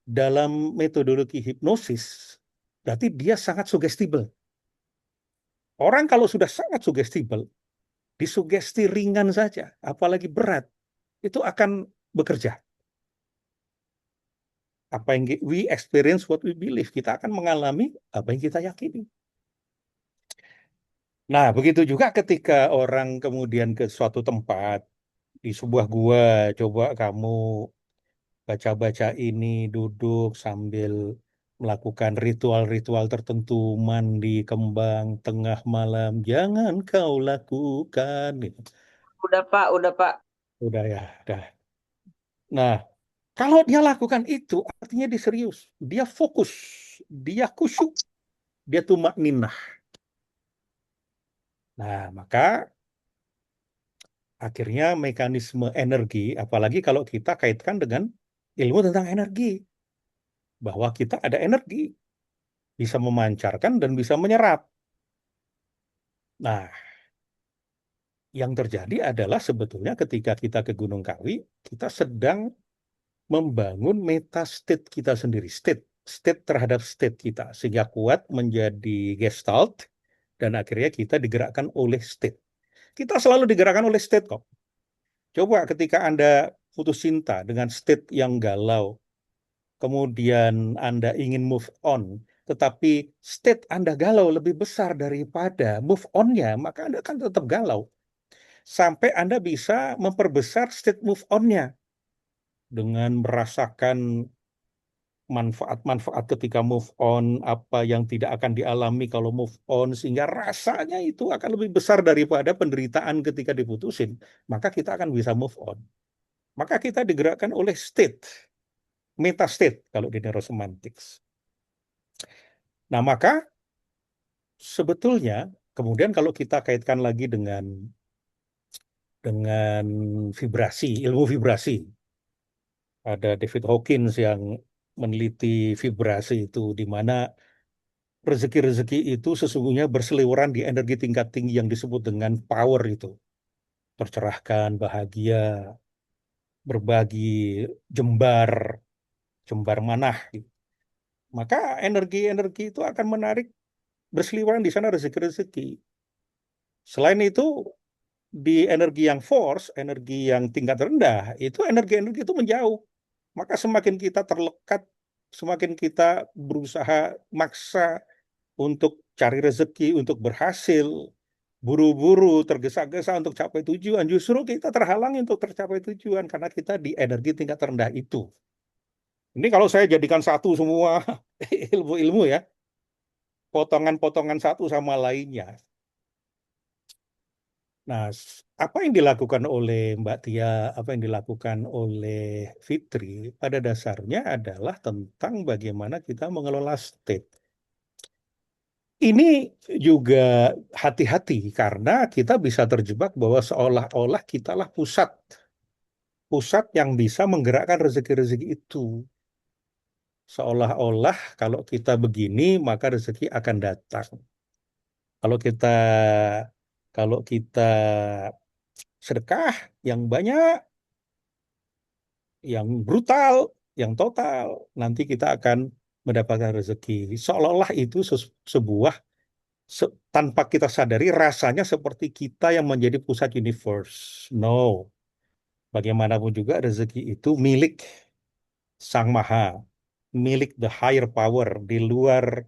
dalam metodologi hipnosis, berarti dia sangat sugestible. Orang kalau sudah sangat sugestible, disugesti ringan saja, apalagi berat, itu akan bekerja. Apa yang we experience what we believe, kita akan mengalami apa yang kita yakini. Nah, begitu juga ketika orang kemudian ke suatu tempat, di sebuah gua, coba kamu baca-baca ini, duduk sambil melakukan ritual-ritual tertentu, mandi kembang tengah malam, jangan kau lakukan. Gitu. Udah Pak. Udah ya, udah. Nah, kalau dia lakukan itu, artinya dia serius, dia fokus, dia khusyuk, dia tumak ninah. Nah, maka akhirnya mekanisme energi, apalagi kalau kita kaitkan dengan ilmu tentang energi, bahwa kita ada energi, bisa memancarkan dan bisa menyerap. Nah, yang terjadi adalah sebetulnya ketika kita ke Gunung Kawi, kita sedang membangun meta state kita sendiri, state terhadap state kita, sehingga kuat menjadi gestalt, dan akhirnya kita digerakkan oleh state. Kita selalu digerakkan oleh state kok. Coba ketika Anda putus cinta dengan state yang galau, kemudian Anda ingin move on, tetapi state Anda galau lebih besar daripada move on-nya, maka Anda akan tetap galau. Sampai Anda bisa memperbesar state move on-nya dengan merasakan manfaat-manfaat ketika move on, apa yang tidak akan dialami kalau move on, sehingga rasanya itu akan lebih besar daripada penderitaan ketika diputusin, maka kita akan bisa move on. Maka kita digerakkan oleh state, meta state kalau di neurosemantics. Nah, maka sebetulnya kemudian kalau kita kaitkan lagi dengan vibrasi, ilmu vibrasi. Ada David Hawkins yang meneliti vibrasi itu, di mana rezeki-rezeki itu sesungguhnya berseliweran di energi tingkat tinggi yang disebut dengan power itu. Tercerahkan, bahagia, berbagi, jembar, jembar manah. Gitu. Maka energi-energi itu akan menarik berseliweran di sana rezeki-rezeki. Selain itu, di energi yang force, energi yang tingkat rendah, itu energi-energi itu menjauh. Maka semakin kita terlekat, semakin kita berusaha maksa untuk cari rezeki, untuk berhasil, buru-buru, tergesa-gesa untuk capai tujuan, justru kita terhalangi untuk tercapai tujuan karena kita di energi tingkat rendah itu. Ini kalau saya jadikan satu semua ilmu-ilmu ya, potongan-potongan satu sama lainnya. Nah, apa yang dilakukan oleh Mbak Tia, apa yang dilakukan oleh Fitri, pada dasarnya adalah tentang bagaimana kita mengelola state. Ini juga hati-hati karena kita bisa terjebak bahwa seolah-olah kitalah pusat yang bisa menggerakkan rezeki-rezeki itu. Seolah-olah kalau kita begini maka rezeki akan datang. Kalau kita kalau kita sedekah yang banyak, yang brutal, yang total, nanti kita akan mendapatkan rezeki. Seolah-olah itu sebuah tanpa kita sadari rasanya seperti kita yang menjadi pusat universe. No. Bagaimanapun juga rezeki itu milik Sang Maha, milik the higher power di luar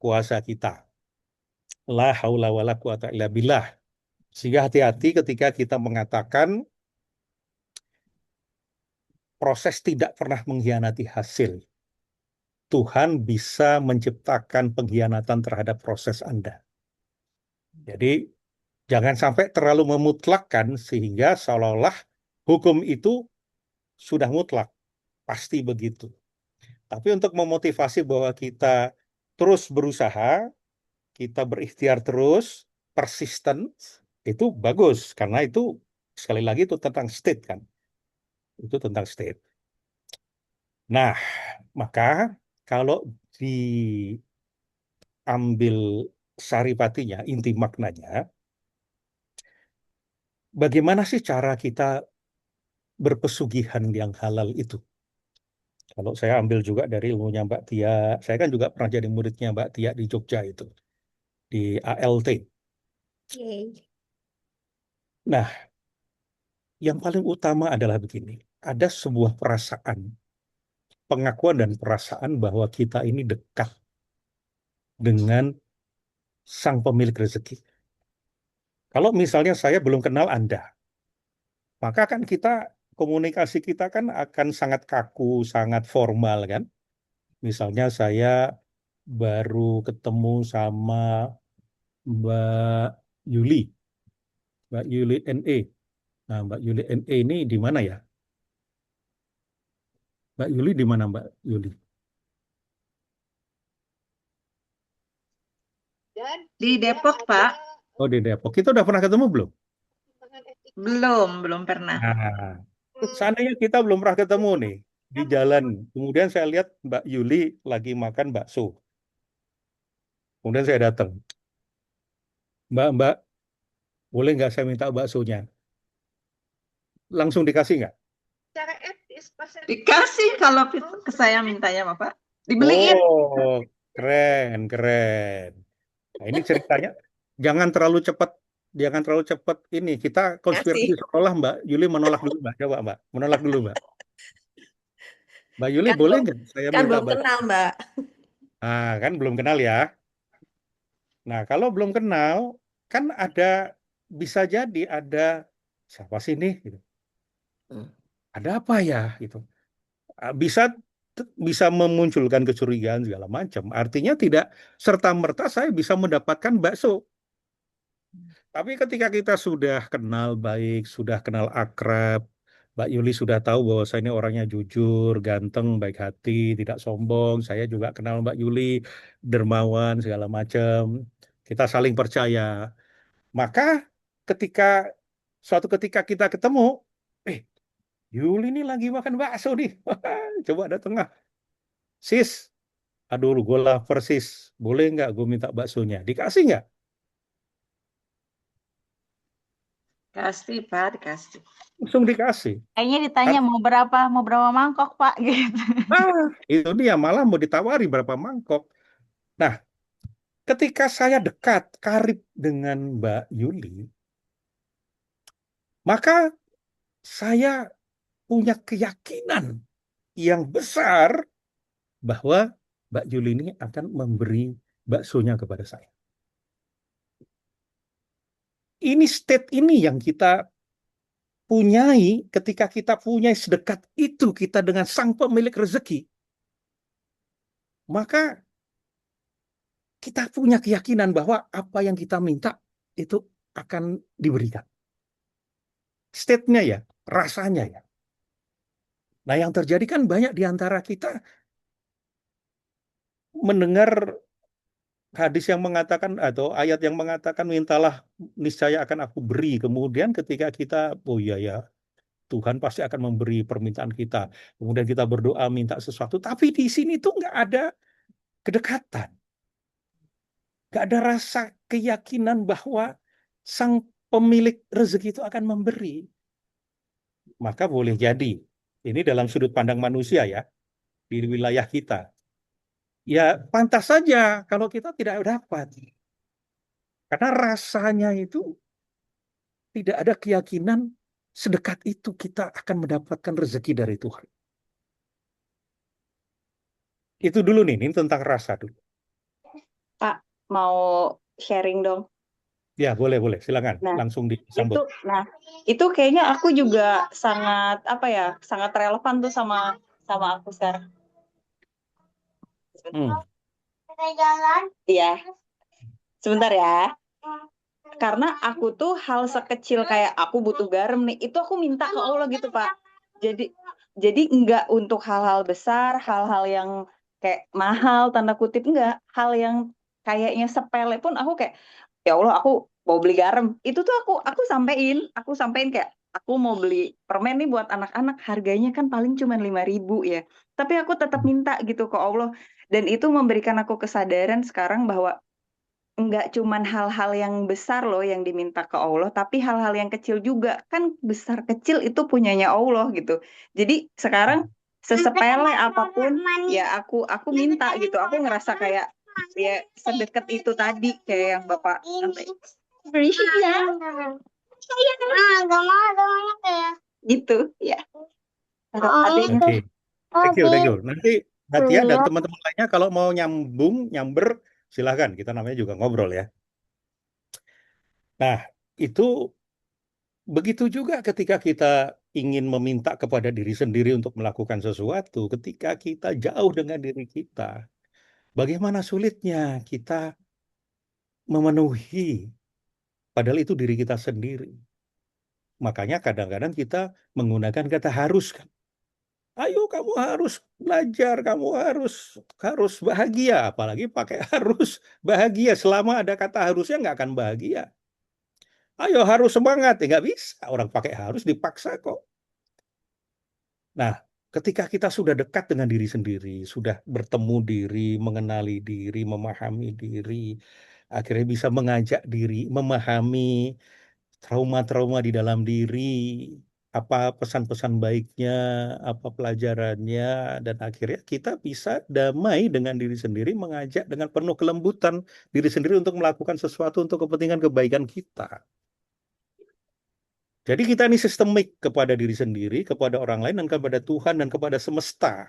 kuasa kita. La haula wala quwata illa billah. Sehingga hati-hati ketika kita mengatakan proses tidak pernah mengkhianati hasil. Tuhan bisa menciptakan pengkhianatan terhadap proses Anda. Jadi jangan sampai terlalu memutlakkan sehingga seolah-olah hukum itu sudah mutlak. Pasti begitu. Tapi untuk memotivasi bahwa kita terus berusaha, kita berikhtiar terus, persisten, itu bagus karena itu sekali lagi itu tentang state kan. Itu tentang state. Nah, maka kalau diambil saripatinya, inti maknanya, bagaimana sih cara kita berpesugihan yang halal itu? Kalau saya ambil juga dari ilmunya Mbak Tia, saya kan juga pernah jadi muridnya Mbak Tia di Jogja itu, di ALT. Yeay. Nah, yang paling utama adalah begini, ada sebuah perasaan, pengakuan dan perasaan bahwa kita ini dekat dengan sang pemilik rezeki. Kalau misalnya saya belum kenal Anda, maka kan kita komunikasi kita kan akan sangat kaku, sangat formal kan. Misalnya saya baru ketemu sama Mbak Yuli, Mbak Yuli NE. Nah, Mbak Yuli NE ini di mana ya? Mbak Yuli di mana Mbak Yuli? Di Depok, Pak. Oh, di Depok. Kita udah pernah ketemu belum? Belum pernah. Nah, seandainya kita belum pernah ketemu nih di jalan, kemudian saya lihat Mbak Yuli lagi makan bakso. Kemudian saya datang, Mbak, boleh nggak saya minta baksonya? Langsung dikasih nggak? Dikasih kalau ke saya mintanya, Bapak. Dibeliin. Oh, keren. Nah, ini ceritanya jangan terlalu cepat, ini. Kita konspirasi Kasih. seolah Mbak Yuli menolak dulu, Mbak. Coba, Mbak, menolak dulu, Mbak. Mbak Yuli Kan boleh belum, nggak saya kan minta belum bakso? kenal, Mbak. Nah, kan belum kenal ya. Nah, kalau belum kenal, kan bisa jadi ada siapa sih nih? Gitu. Hmm. Ada apa ya? Gitu. Bisa bisa memunculkan kecurigaan segala macam. Artinya tidak serta-merta saya bisa mendapatkan bakso. Tapi ketika kita sudah kenal baik, sudah kenal akrab, Mbak Yuli sudah tahu bahwa saya ini orangnya jujur, ganteng, baik hati, tidak sombong. Saya juga kenal Mbak Yuli, dermawan, segala macam. Kita saling percaya. Maka ketika suatu ketika kita ketemu, eh Yuli ini lagi makan bakso nih. Coba ada tengah. Sis, aduh gue lapar sis. Boleh nggak gue minta baksonya? Dikasih nggak? Kasih, Pak, dikasih. Langsung dikasih. Kayaknya ditanya mau berapa mangkok, Pak, gitu. Itu dia malah mau ditawari berapa mangkok. Nah, ketika saya dekat, karib dengan Mbak Yuli, maka saya punya keyakinan yang besar bahwa Mbak Yuli ini akan memberi baksonya kepada saya. Ini state ini yang kita punyai ketika kita punya sedekat itu kita dengan sang pemilik rezeki. Maka kita punya keyakinan bahwa apa yang kita minta itu akan diberikan. State-nya ya, rasanya ya. Nah, yang terjadi kan banyak di antara kita mendengar hadis yang mengatakan atau ayat yang mengatakan mintalah niscaya akan aku beri. Kemudian ketika kita, oh iya ya, Tuhan pasti akan memberi permintaan kita. Kemudian kita berdoa minta sesuatu. Tapi di sini tuh nggak ada kedekatan. Nggak ada rasa keyakinan bahwa sang pemilik rezeki itu akan memberi. Maka boleh jadi, ini dalam sudut pandang manusia ya, di wilayah kita. Ya pantas saja kalau kita tidak dapat. Karena rasanya itu tidak ada keyakinan sedekat itu kita akan mendapatkan rezeki dari Tuhan. Itu dulu nih, ini tentang rasa dulu. Pak, mau sharing dong. Ya, boleh. Silakan. Nah, Langsung disambut. Itu kayaknya aku juga sangat sangat relevan tuh sama aku sekarang. Iya. Sebentar ya. Karena aku tuh hal sekecil kayak aku butuh garam nih, itu aku minta ke Allah gitu, Pak. Jadi enggak untuk hal-hal besar, hal-hal yang kayak mahal tanda kutip, enggak. Hal yang kayaknya sepele pun aku kayak, ya Allah, aku mau beli garam. Itu tuh aku sampein kayak aku mau beli permen nih buat anak-anak, harganya kan paling cuma 5.000 ya. Tapi aku tetap minta gitu ke Allah. Dan itu memberikan aku kesadaran sekarang bahwa enggak cuman hal-hal yang besar loh yang diminta ke Allah, tapi hal-hal yang kecil juga. Kan besar kecil itu punyanya Allah gitu. Jadi sekarang sesepele apapun ya aku minta gitu. Aku ngerasa kayak ya sedekat itu tadi kayak yang Bapak sampaikan. Gitu ya. Kalau adanya Oke, thank you. Nanti Natia dan teman-teman lainnya kalau mau nyamber, silahkan. Kita namanya juga ngobrol ya. Nah, itu begitu juga ketika kita ingin meminta kepada diri sendiri untuk melakukan sesuatu, ketika kita jauh dengan diri kita, bagaimana sulitnya kita memenuhi, padahal itu diri kita sendiri. Makanya kadang-kadang kita menggunakan kata harus kan. Ayo kamu harus belajar, kamu harus bahagia, apalagi pakai harus bahagia. Selama ada kata harusnya nggak akan bahagia. Ayo harus semangat, ya nggak bisa. Orang pakai harus dipaksa kok. Nah, ketika kita sudah dekat dengan diri sendiri, sudah bertemu diri, mengenali diri, memahami diri, akhirnya bisa mengajak diri, memahami trauma-trauma di dalam diri, apa pesan-pesan baiknya, apa pelajarannya, dan akhirnya kita bisa damai dengan diri sendiri, mengajak dengan penuh kelembutan diri sendiri untuk melakukan sesuatu untuk kepentingan kebaikan kita. Jadi kita ini sistemik kepada diri sendiri, kepada orang lain, dan kepada Tuhan, dan kepada semesta.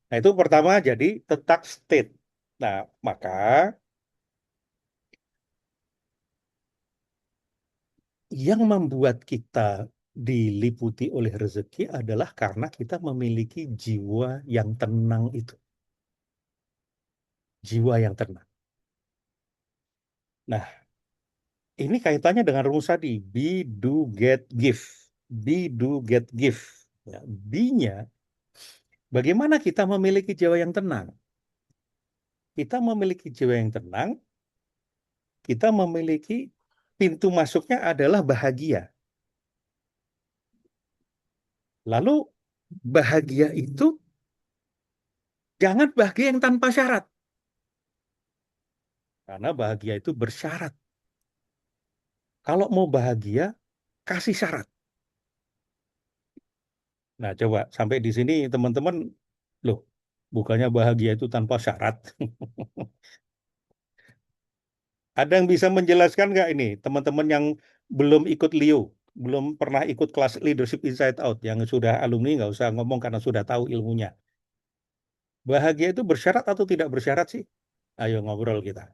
Nah itu pertama jadi tetap state. Nah maka yang membuat kita diliputi oleh rezeki adalah karena kita memiliki jiwa yang tenang itu. Jiwa yang tenang. Nah, ini kaitannya dengan rumus tadi. Be, do, get, give. Be, do, get, give. Ya, be-nya, bagaimana kita memiliki jiwa yang tenang? Kita memiliki jiwa yang tenang, kita memiliki pintu masuknya adalah bahagia. Lalu bahagia itu jangan bahagia yang tanpa syarat. Karena bahagia itu bersyarat. Kalau mau bahagia, kasih syarat. Nah, coba sampai di sini teman-teman, loh, bukannya bahagia itu tanpa syarat. Ada yang bisa menjelaskan nggak ini, teman-teman yang belum ikut LIO, belum pernah ikut kelas Leadership Inside Out, yang sudah alumni nggak usah ngomong karena sudah tahu ilmunya. Bahagia itu bersyarat atau tidak bersyarat sih? Ayo ngobrol kita.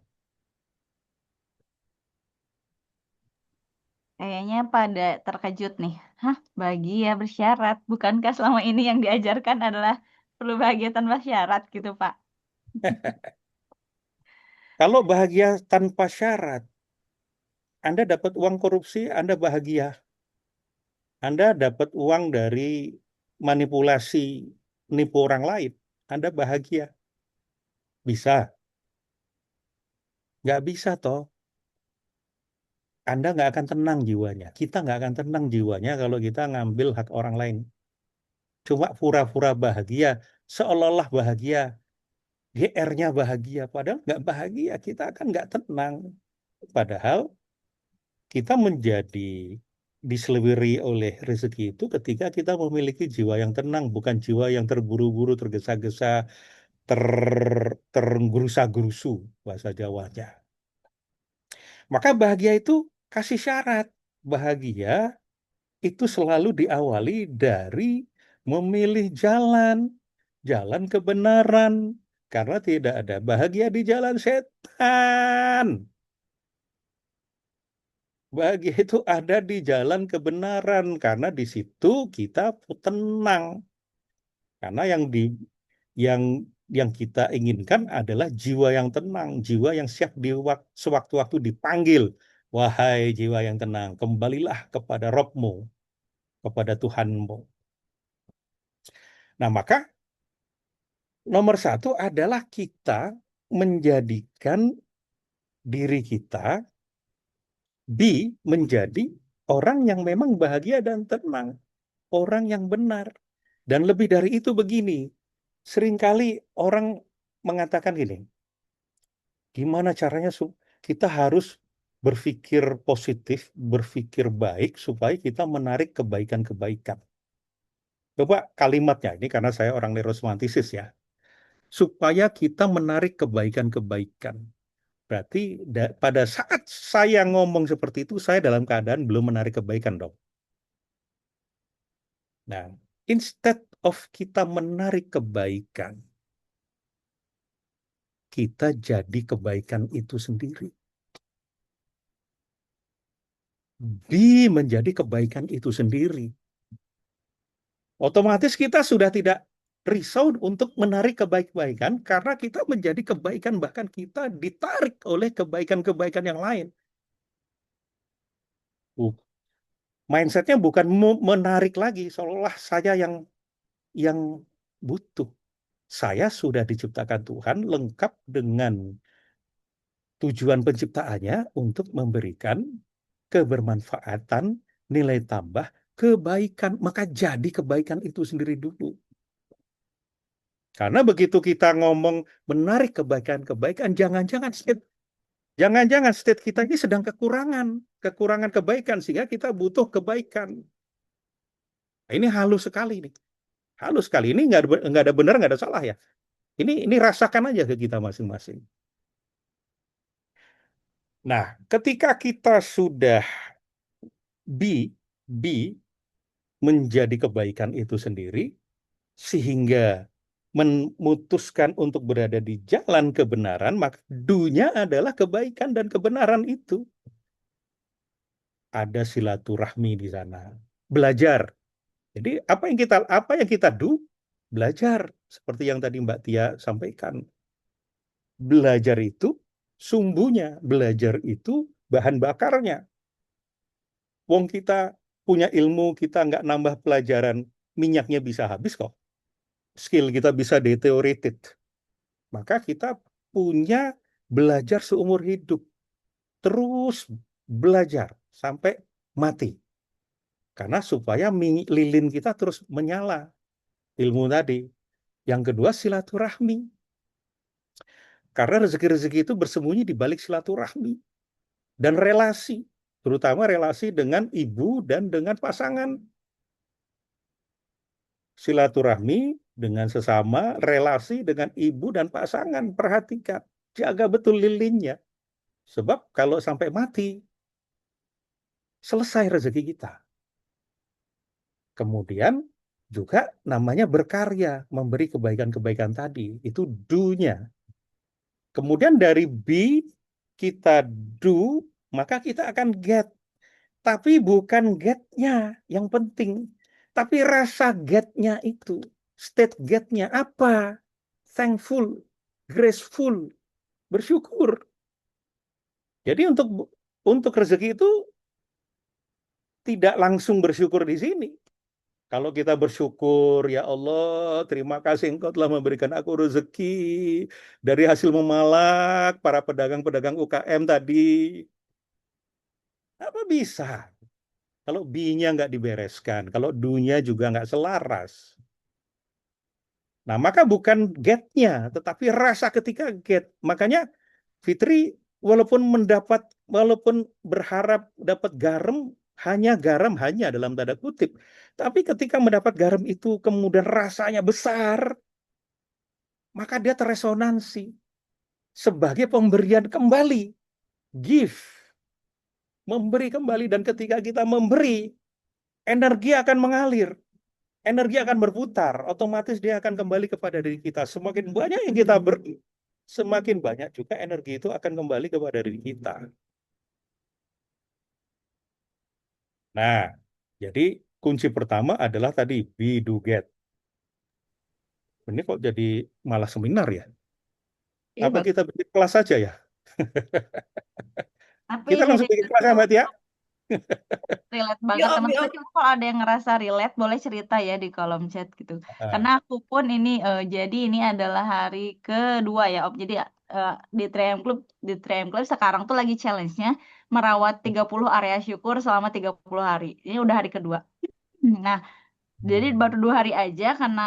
Kayaknya pada terkejut nih. Hah, bahagia bersyarat. Bukankah selama ini yang diajarkan adalah perlu bahagia tanpa syarat gitu, Pak? Kalau bahagia tanpa syarat, Anda dapat uang korupsi, Anda bahagia. Anda dapat uang dari manipulasi, nipu orang lain, Anda bahagia. Bisa? Nggak bisa toh. Anda nggak akan tenang jiwanya. Kita nggak akan tenang jiwanya kalau kita ngambil hak orang lain. Cuma pura-pura bahagia, seolah-olah bahagia. GR-nya bahagia, padahal nggak bahagia. Kita akan nggak tenang. Padahal kita menjadi diselewiri oleh rezeki itu ketika kita memiliki jiwa yang tenang, bukan jiwa yang terburu-buru, tergesa-gesa, ter tergerusa-gerusu bahasa Jawanya. Maka bahagia itu kasih syarat. Bahagia itu selalu diawali dari memilih jalan kebenaran. Karena tidak ada bahagia di jalan setan. Bahagia itu ada di jalan kebenaran karena di situ kita tenang. Karena yang yang kita inginkan adalah jiwa yang tenang, jiwa yang siap sewaktu-waktu dipanggil. Wahai jiwa yang tenang, kembalilah kepada Robmu, kepada Tuhanmu. Nah, maka nomor satu adalah kita menjadikan diri kita, B, menjadi orang yang memang bahagia dan tenang, orang yang benar. Dan lebih dari itu begini, seringkali orang mengatakan gini, gimana caranya kita harus berpikir positif, berpikir baik supaya kita menarik kebaikan-kebaikan. Coba kalimatnya ini karena saya orang neuroscientist ya. Supaya kita menarik kebaikan-kebaikan. Berarti pada saat saya ngomong seperti itu, saya dalam keadaan belum menarik kebaikan dong. Nah, instead of kita menarik kebaikan, kita jadi kebaikan itu sendiri. Menjadi kebaikan itu sendiri. Otomatis kita sudah tidak risau untuk menarik kebaikan karena kita menjadi kebaikan, bahkan kita ditarik oleh kebaikan-kebaikan yang lain. Mindsetnya bukan menarik lagi, seolah-olah saya yang butuh. Saya sudah diciptakan Tuhan lengkap dengan tujuan penciptaannya untuk memberikan kebermanfaatan, nilai tambah, kebaikan. Maka jadi kebaikan itu sendiri dulu. Karena begitu kita ngomong menarik kebaikan-kebaikan, jangan-jangan state kita ini sedang kekurangan kebaikan, sehingga kita butuh kebaikan. Nah, ini halus sekali nih. Halus sekali. Ini nggak ada benar, nggak ada salah ya. Ini rasakan aja ke kita masing-masing. Nah, ketika kita sudah B menjadi kebaikan itu sendiri, sehingga memutuskan untuk berada di jalan kebenaran, maka do-nya adalah kebaikan dan kebenaran itu. Ada silaturahmi di sana. Belajar. Jadi apa yang kita do? Belajar. Seperti yang tadi Mbak Tia sampaikan. Belajar itu sumbunya, belajar itu bahan bakarnya. Wong kita punya ilmu, kita nggak nambah pelajaran, minyaknya bisa habis kok. Skill kita bisa deteriorated. Maka kita punya belajar seumur hidup. Terus belajar sampai mati. Karena supaya lilin kita terus menyala. Ilmu tadi. Yang kedua, silaturahmi. Karena rezeki-rezeki itu bersembunyi di balik silaturahmi. Dan relasi. Terutama relasi dengan ibu dan dengan pasangan. Silaturahmi dengan sesama, relasi dengan ibu dan pasangan. Perhatikan, jaga betul lilinnya. Sebab kalau sampai mati, selesai rezeki kita. Kemudian juga namanya berkarya, memberi kebaikan-kebaikan tadi. Itu do-nya. Kemudian dari B, kita do, maka kita akan get. Tapi bukan get-nya yang penting. Tapi rasa get-nya itu. State get-nya apa? Thankful, graceful, bersyukur. Jadi untuk rezeki itu tidak langsung bersyukur di sini. Kalau kita bersyukur, ya Allah, terima kasih Engkau telah memberikan aku rezeki dari hasil memalak para pedagang-pedagang UKM tadi. Apa bisa? Kalau B-nya nggak dibereskan, kalau do-nya juga nggak selaras. Nah, maka bukan get-nya, tetapi rasa ketika get. Makanya Fitri walaupun berharap dapat garam, hanya dalam tanda kutip. Tapi ketika mendapat garam itu kemudian rasanya besar, maka dia terresonansi sebagai pemberian kembali. Give. Memberi kembali, dan ketika kita memberi, energi akan mengalir. Energi akan berputar, otomatis dia akan kembali kepada diri kita. Semakin banyak yang kita beri, semakin banyak juga energi itu akan kembali kepada diri kita. Nah, jadi kunci pertama adalah tadi be, do, get. Ini kok jadi malah seminar ya? Iya, Apa Bang. kita bikin kelas saja ya? Tapi Kita langsung ini bikin kelas ya, Mbak Tia? relate Yuk, banget Om, teman-teman. yuk. Coba kalau ada yang ngerasa relate boleh cerita ya di kolom chat gitu. Ah, Karena aku pun ini jadi ini adalah hari kedua ya Om. Jadi di Triumph Club sekarang tuh lagi challenge-nya merawat 30 area syukur selama 30 hari. Ini udah hari kedua. Nah, jadi baru 2 hari aja karena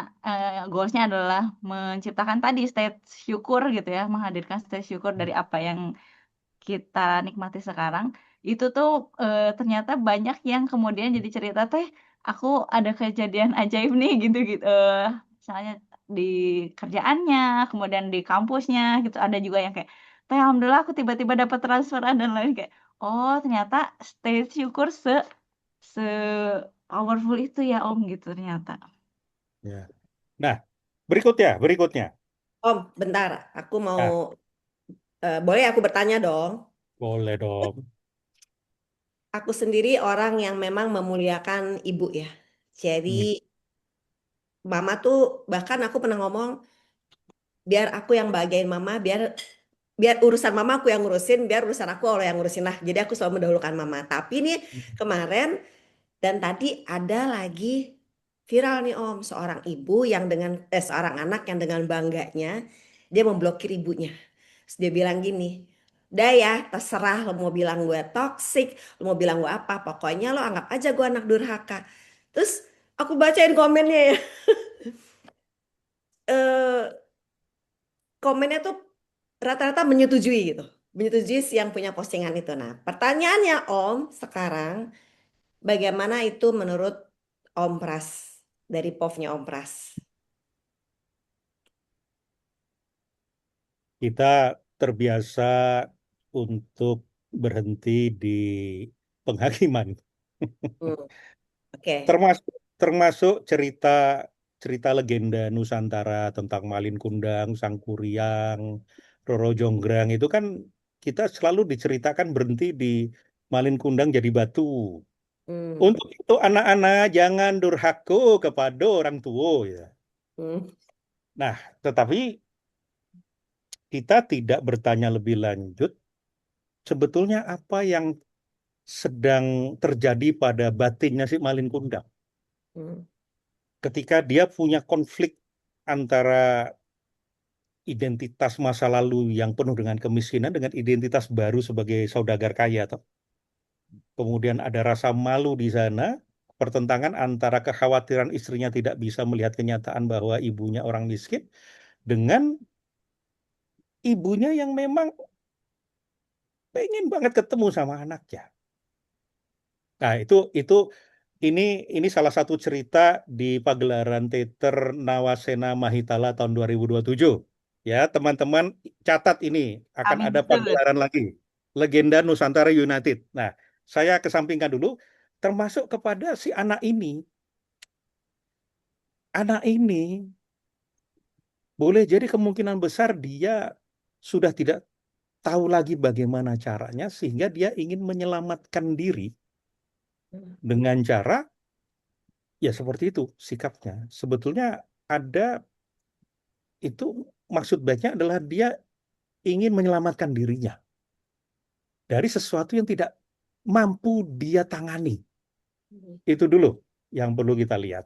goals-nya adalah menciptakan tadi state syukur gitu ya, menghadirkan state syukur dari apa yang kita nikmati sekarang. Itu tuh ternyata banyak yang kemudian jadi cerita teh, aku ada kejadian ajaib nih gitu-gitu. Misalnya di kerjaannya, kemudian di kampusnya gitu. Ada juga yang kayak, teh alhamdulillah aku tiba-tiba dapat transferan dan lain kayak, oh ternyata state syukur se powerful itu ya Om gitu ternyata. Ya. Nah, berikutnya. Om, bentar, aku mau, Nah, boleh aku bertanya dong? boleh dong. Aku sendiri orang yang memang memuliakan ibu ya. Jadi Hmm. mama tuh, bahkan aku pernah ngomong, biar aku yang bahagiain mama, biar biar urusan mama aku yang ngurusin, biar urusan aku Allah yang ngurusin lah. Jadi aku selalu mendahulukan mama. Tapi nih kemarin dan tadi ada lagi viral nih Om, seorang ibu yang dengan seorang anak yang dengan bangganya dia memblokir ibunya. Terus dia bilang gini, udah ya terserah lo mau bilang gue toxic, lo mau bilang gue apa, pokoknya lo anggap aja gue anak durhaka. Terus aku bacain komennya ya, eh komennya tuh rata-rata menyetujui gitu. Menyetujui si yang punya postingan itu. Nah, pertanyaannya Om sekarang, bagaimana itu menurut Om Pras dari POV-nya Om Pras? Kita terbiasa untuk berhenti di penghakiman. Hmm, oke. Termasuk termasuk cerita cerita legenda Nusantara tentang Malin Kundang, Sang Kuryang, Roro Jonggrang itu kan kita selalu diceritakan berhenti di Malin Kundang jadi batu. Hmm, Untuk itu anak-anak jangan durhaka kepada orang tua ya. hmm, Nah, tetapi kita tidak bertanya lebih lanjut sebetulnya apa yang sedang terjadi pada batinnya si Malin Kundang hmm, ketika dia punya konflik antara identitas masa lalu yang penuh dengan kemiskinan dengan identitas baru sebagai saudagar kaya toh. Kemudian ada rasa malu di sana, pertentangan antara kekhawatiran istrinya tidak bisa melihat kenyataan bahwa ibunya orang miskin dengan ibunya yang memang pengen banget ketemu sama anaknya. Nah, itu ini ini salah satu cerita di pagelaran teater Nawasena Mahitala tahun 2027. Ya, teman-teman catat ini akan Kami ada betul. pagelaran lagi. Legenda Nusantara United. Nah, saya kesampingkan dulu termasuk kepada si anak ini. Anak ini boleh jadi kemungkinan besar dia sudah tidak tahu lagi bagaimana caranya sehingga dia ingin menyelamatkan diri hmm, dengan cara ya seperti itu sikapnya. Sebetulnya ada itu maksud baiknya adalah dia ingin menyelamatkan dirinya dari sesuatu yang tidak mampu dia tangani. hmm, Itu dulu yang perlu kita lihat.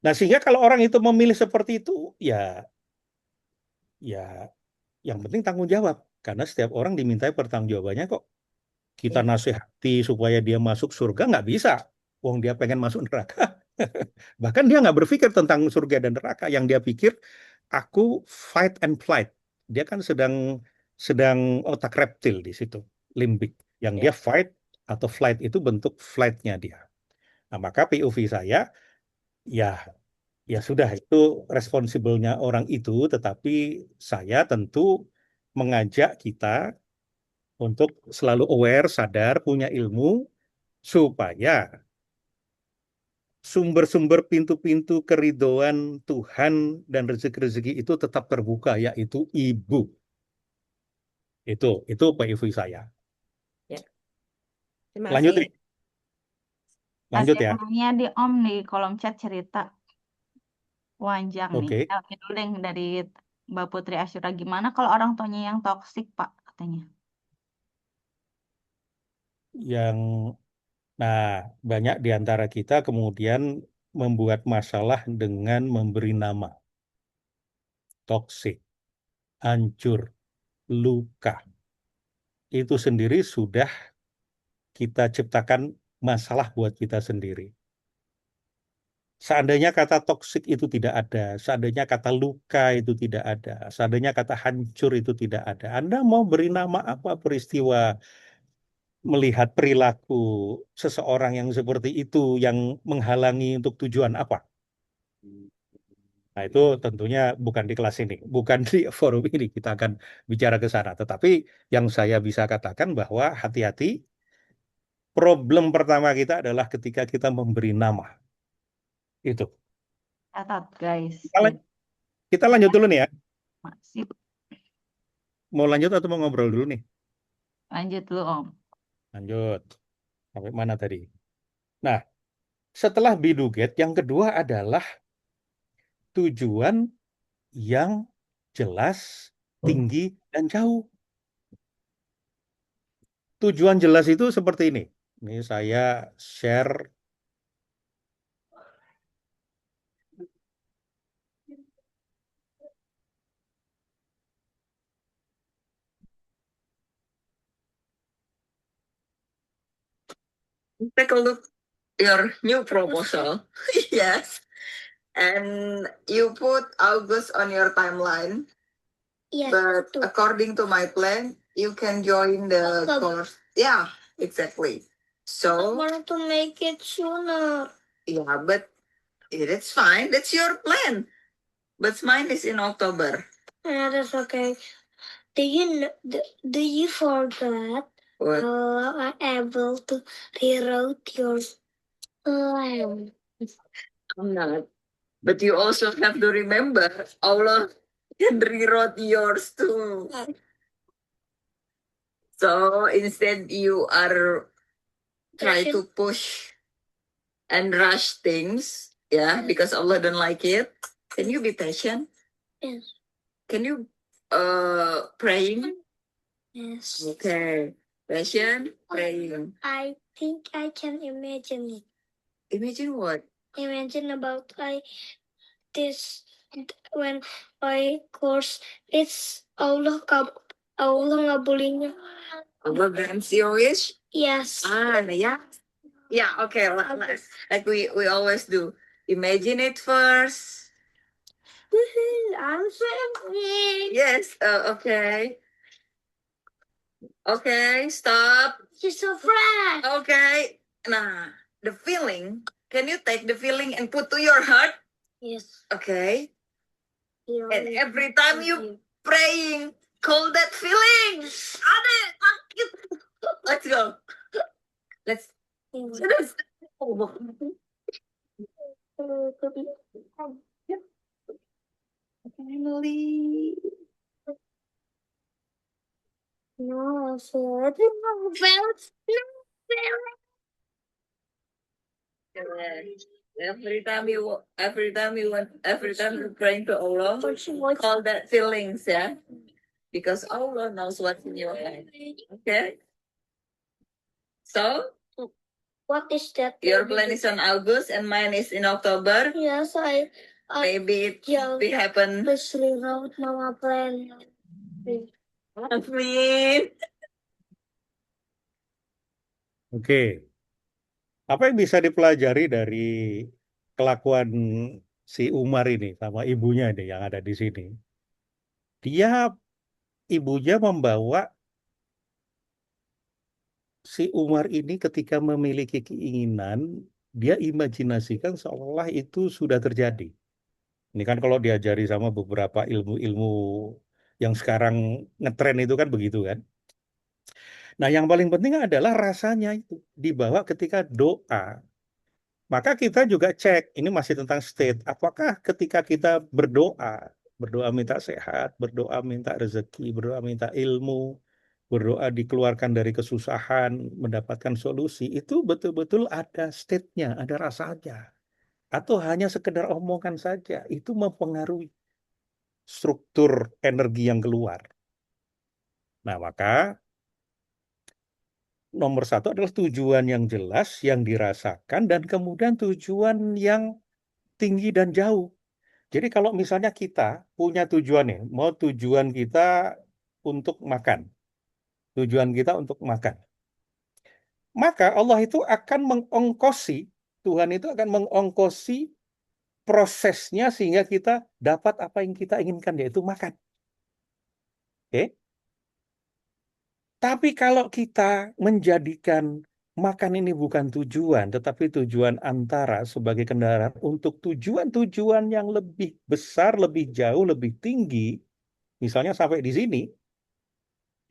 Nah, sehingga kalau orang itu memilih seperti itu, ya, ya, yang penting tanggung jawab. Karena setiap orang dimintai pertanggungjawabannya kok. Kita ya, nasihati supaya dia masuk surga nggak bisa. Wong dia pengen masuk neraka. Bahkan dia nggak berpikir tentang surga dan neraka. Yang dia pikir, aku fight and flight. Dia kan sedang sedang otak reptil di situ, limbik. Yang ya, dia fight atau flight itu bentuk flightnya dia. Nah, maka POV saya, ya, ya sudah itu responsibelnya orang itu, tetapi saya tentu mengajak kita untuk selalu aware, sadar, punya ilmu, supaya sumber-sumber pintu-pintu keridoan Tuhan dan rezeki-rezeki itu tetap terbuka, yaitu ibu. Itu POV saya. ya. Terima Lanjut, kasih. Ri. Lanjut Kasih ya. namanya di Om di kolom chat cerita Wanjang nih. Oke. Oke dulu deh yang dari Mbak Putri Asyura. Gimana kalau orang tuanya yang toksik, Pak? Katanya. Yang, nah, banyak di antara kita kemudian membuat masalah dengan memberi nama toksik. hancur, luka. Itu sendiri sudah kita ciptakan masalah buat kita sendiri. Seandainya kata toksik itu tidak ada, seandainya kata luka itu tidak ada, seandainya kata hancur itu tidak ada, Anda mau beri nama apa peristiwa melihat perilaku seseorang yang seperti itu yang menghalangi untuk tujuan apa? Nah, itu tentunya bukan di kelas ini, bukan di forum ini kita akan bicara ke sana. Tetapi yang saya bisa katakan bahwa hati-hati, problem pertama kita adalah ketika kita memberi nama. Itu. Catat, guys. Kita, Jadi, kita lanjut dulu nih ya. masih Mau lanjut atau mau ngobrol dulu nih? lanjut dulu, Om. Lanjut. Sampai mana tadi? Nah, setelah biduget, yang kedua adalah tujuan yang jelas, tinggi, dan jauh. Tujuan jelas itu seperti ini. Ini saya share. Take a look your new proposal. Yes. And you put August on your timeline. Yes, But betul. according to my plan, you can join the October. course. Yeah, exactly. I So, want to make it sooner. yeah, but it's fine. That's your plan. But mine is in October. Yeah, that's okay. Do you forget What? how I able to rewrite your plan? I'm not. But you also have to remember, Allah can rewrite yours too. So instead, you are try to push and rush things, yeah, because Allah don't like it. Can you be patient? Yes. Can you praying? Yes. Okay. Patient, praying. I think I can imagine it. Imagine what? Imagine about this when I course it's Allah ngabulin. Allah grants your wish? Yes. Yeah. Yeah, okay. Like we always do. Imagine it first. I'm sorry. Yes, okay. Okay, stop. She's so fresh. Okay. Nah, the feeling, can you take the feeling and put to your heart? Yes. Okay. Yeah. And every time you praying, call that feeling. Ade, sakit. Let's go. Let's. Finally. No, sir. No, bells. No, Every time you're praying to Allah, bells. call that feelings, yeah, because Allah knows what's in your head. Okay. So What is that? your plan is on August and mine is in October. Yes, I Maybe it yeah. will happen. Please rewrote my plan. Amin. Oke. Apa yang bisa dipelajari dari kelakuan si Umar ini sama ibunya nih yang ada di sini? Ibunya membawa si Umar ini ketika memiliki keinginan, dia imajinasikan seolah itu sudah terjadi. Ini kan kalau diajari sama beberapa ilmu-ilmu yang sekarang ngetren itu kan begitu kan. Nah, yang paling penting adalah rasanya itu dibawa ketika doa. Maka kita juga cek, ini masih tentang state, apakah ketika kita berdoa minta sehat, berdoa minta rezeki, berdoa minta ilmu, berdoa dikeluarkan dari kesusahan, mendapatkan solusi, itu betul-betul ada state-nya, ada rasanya. Atau hanya sekedar omongan saja, itu mempengaruhi struktur energi yang keluar. Nah, maka nomor satu adalah tujuan yang jelas, yang dirasakan, dan kemudian tujuan yang tinggi dan jauh. Jadi kalau misalnya kita punya tujuan nih, mau tujuan kita untuk makan, tujuan kita untuk makan, maka Allah itu akan mengongkosi, Tuhan itu akan mengongkosi prosesnya sehingga kita dapat apa yang kita inginkan, yaitu makan. Oke? Tapi kalau kita menjadikan makan ini bukan tujuan, tetapi tujuan antara sebagai kendaraan untuk tujuan-tujuan yang lebih besar, lebih jauh, lebih tinggi, misalnya sampai di sini,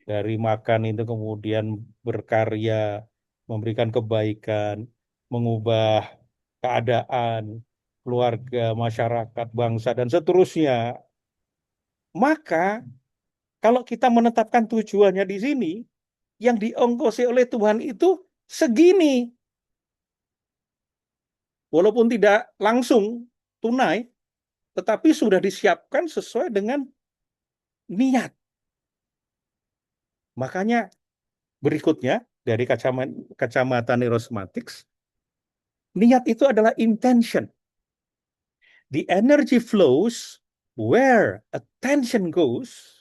dari makan itu kemudian berkarya, memberikan kebaikan, mengubah keadaan, keluarga, masyarakat, bangsa, dan seterusnya. Maka kalau kita menetapkan tujuannya di sini, yang diongkosi oleh Tuhan itu segini. Walaupun tidak langsung tunai, tetapi sudah disiapkan sesuai dengan niat. Makanya berikutnya dari kacamata neurosmatics, niat itu adalah intention. The energy flows where attention goes.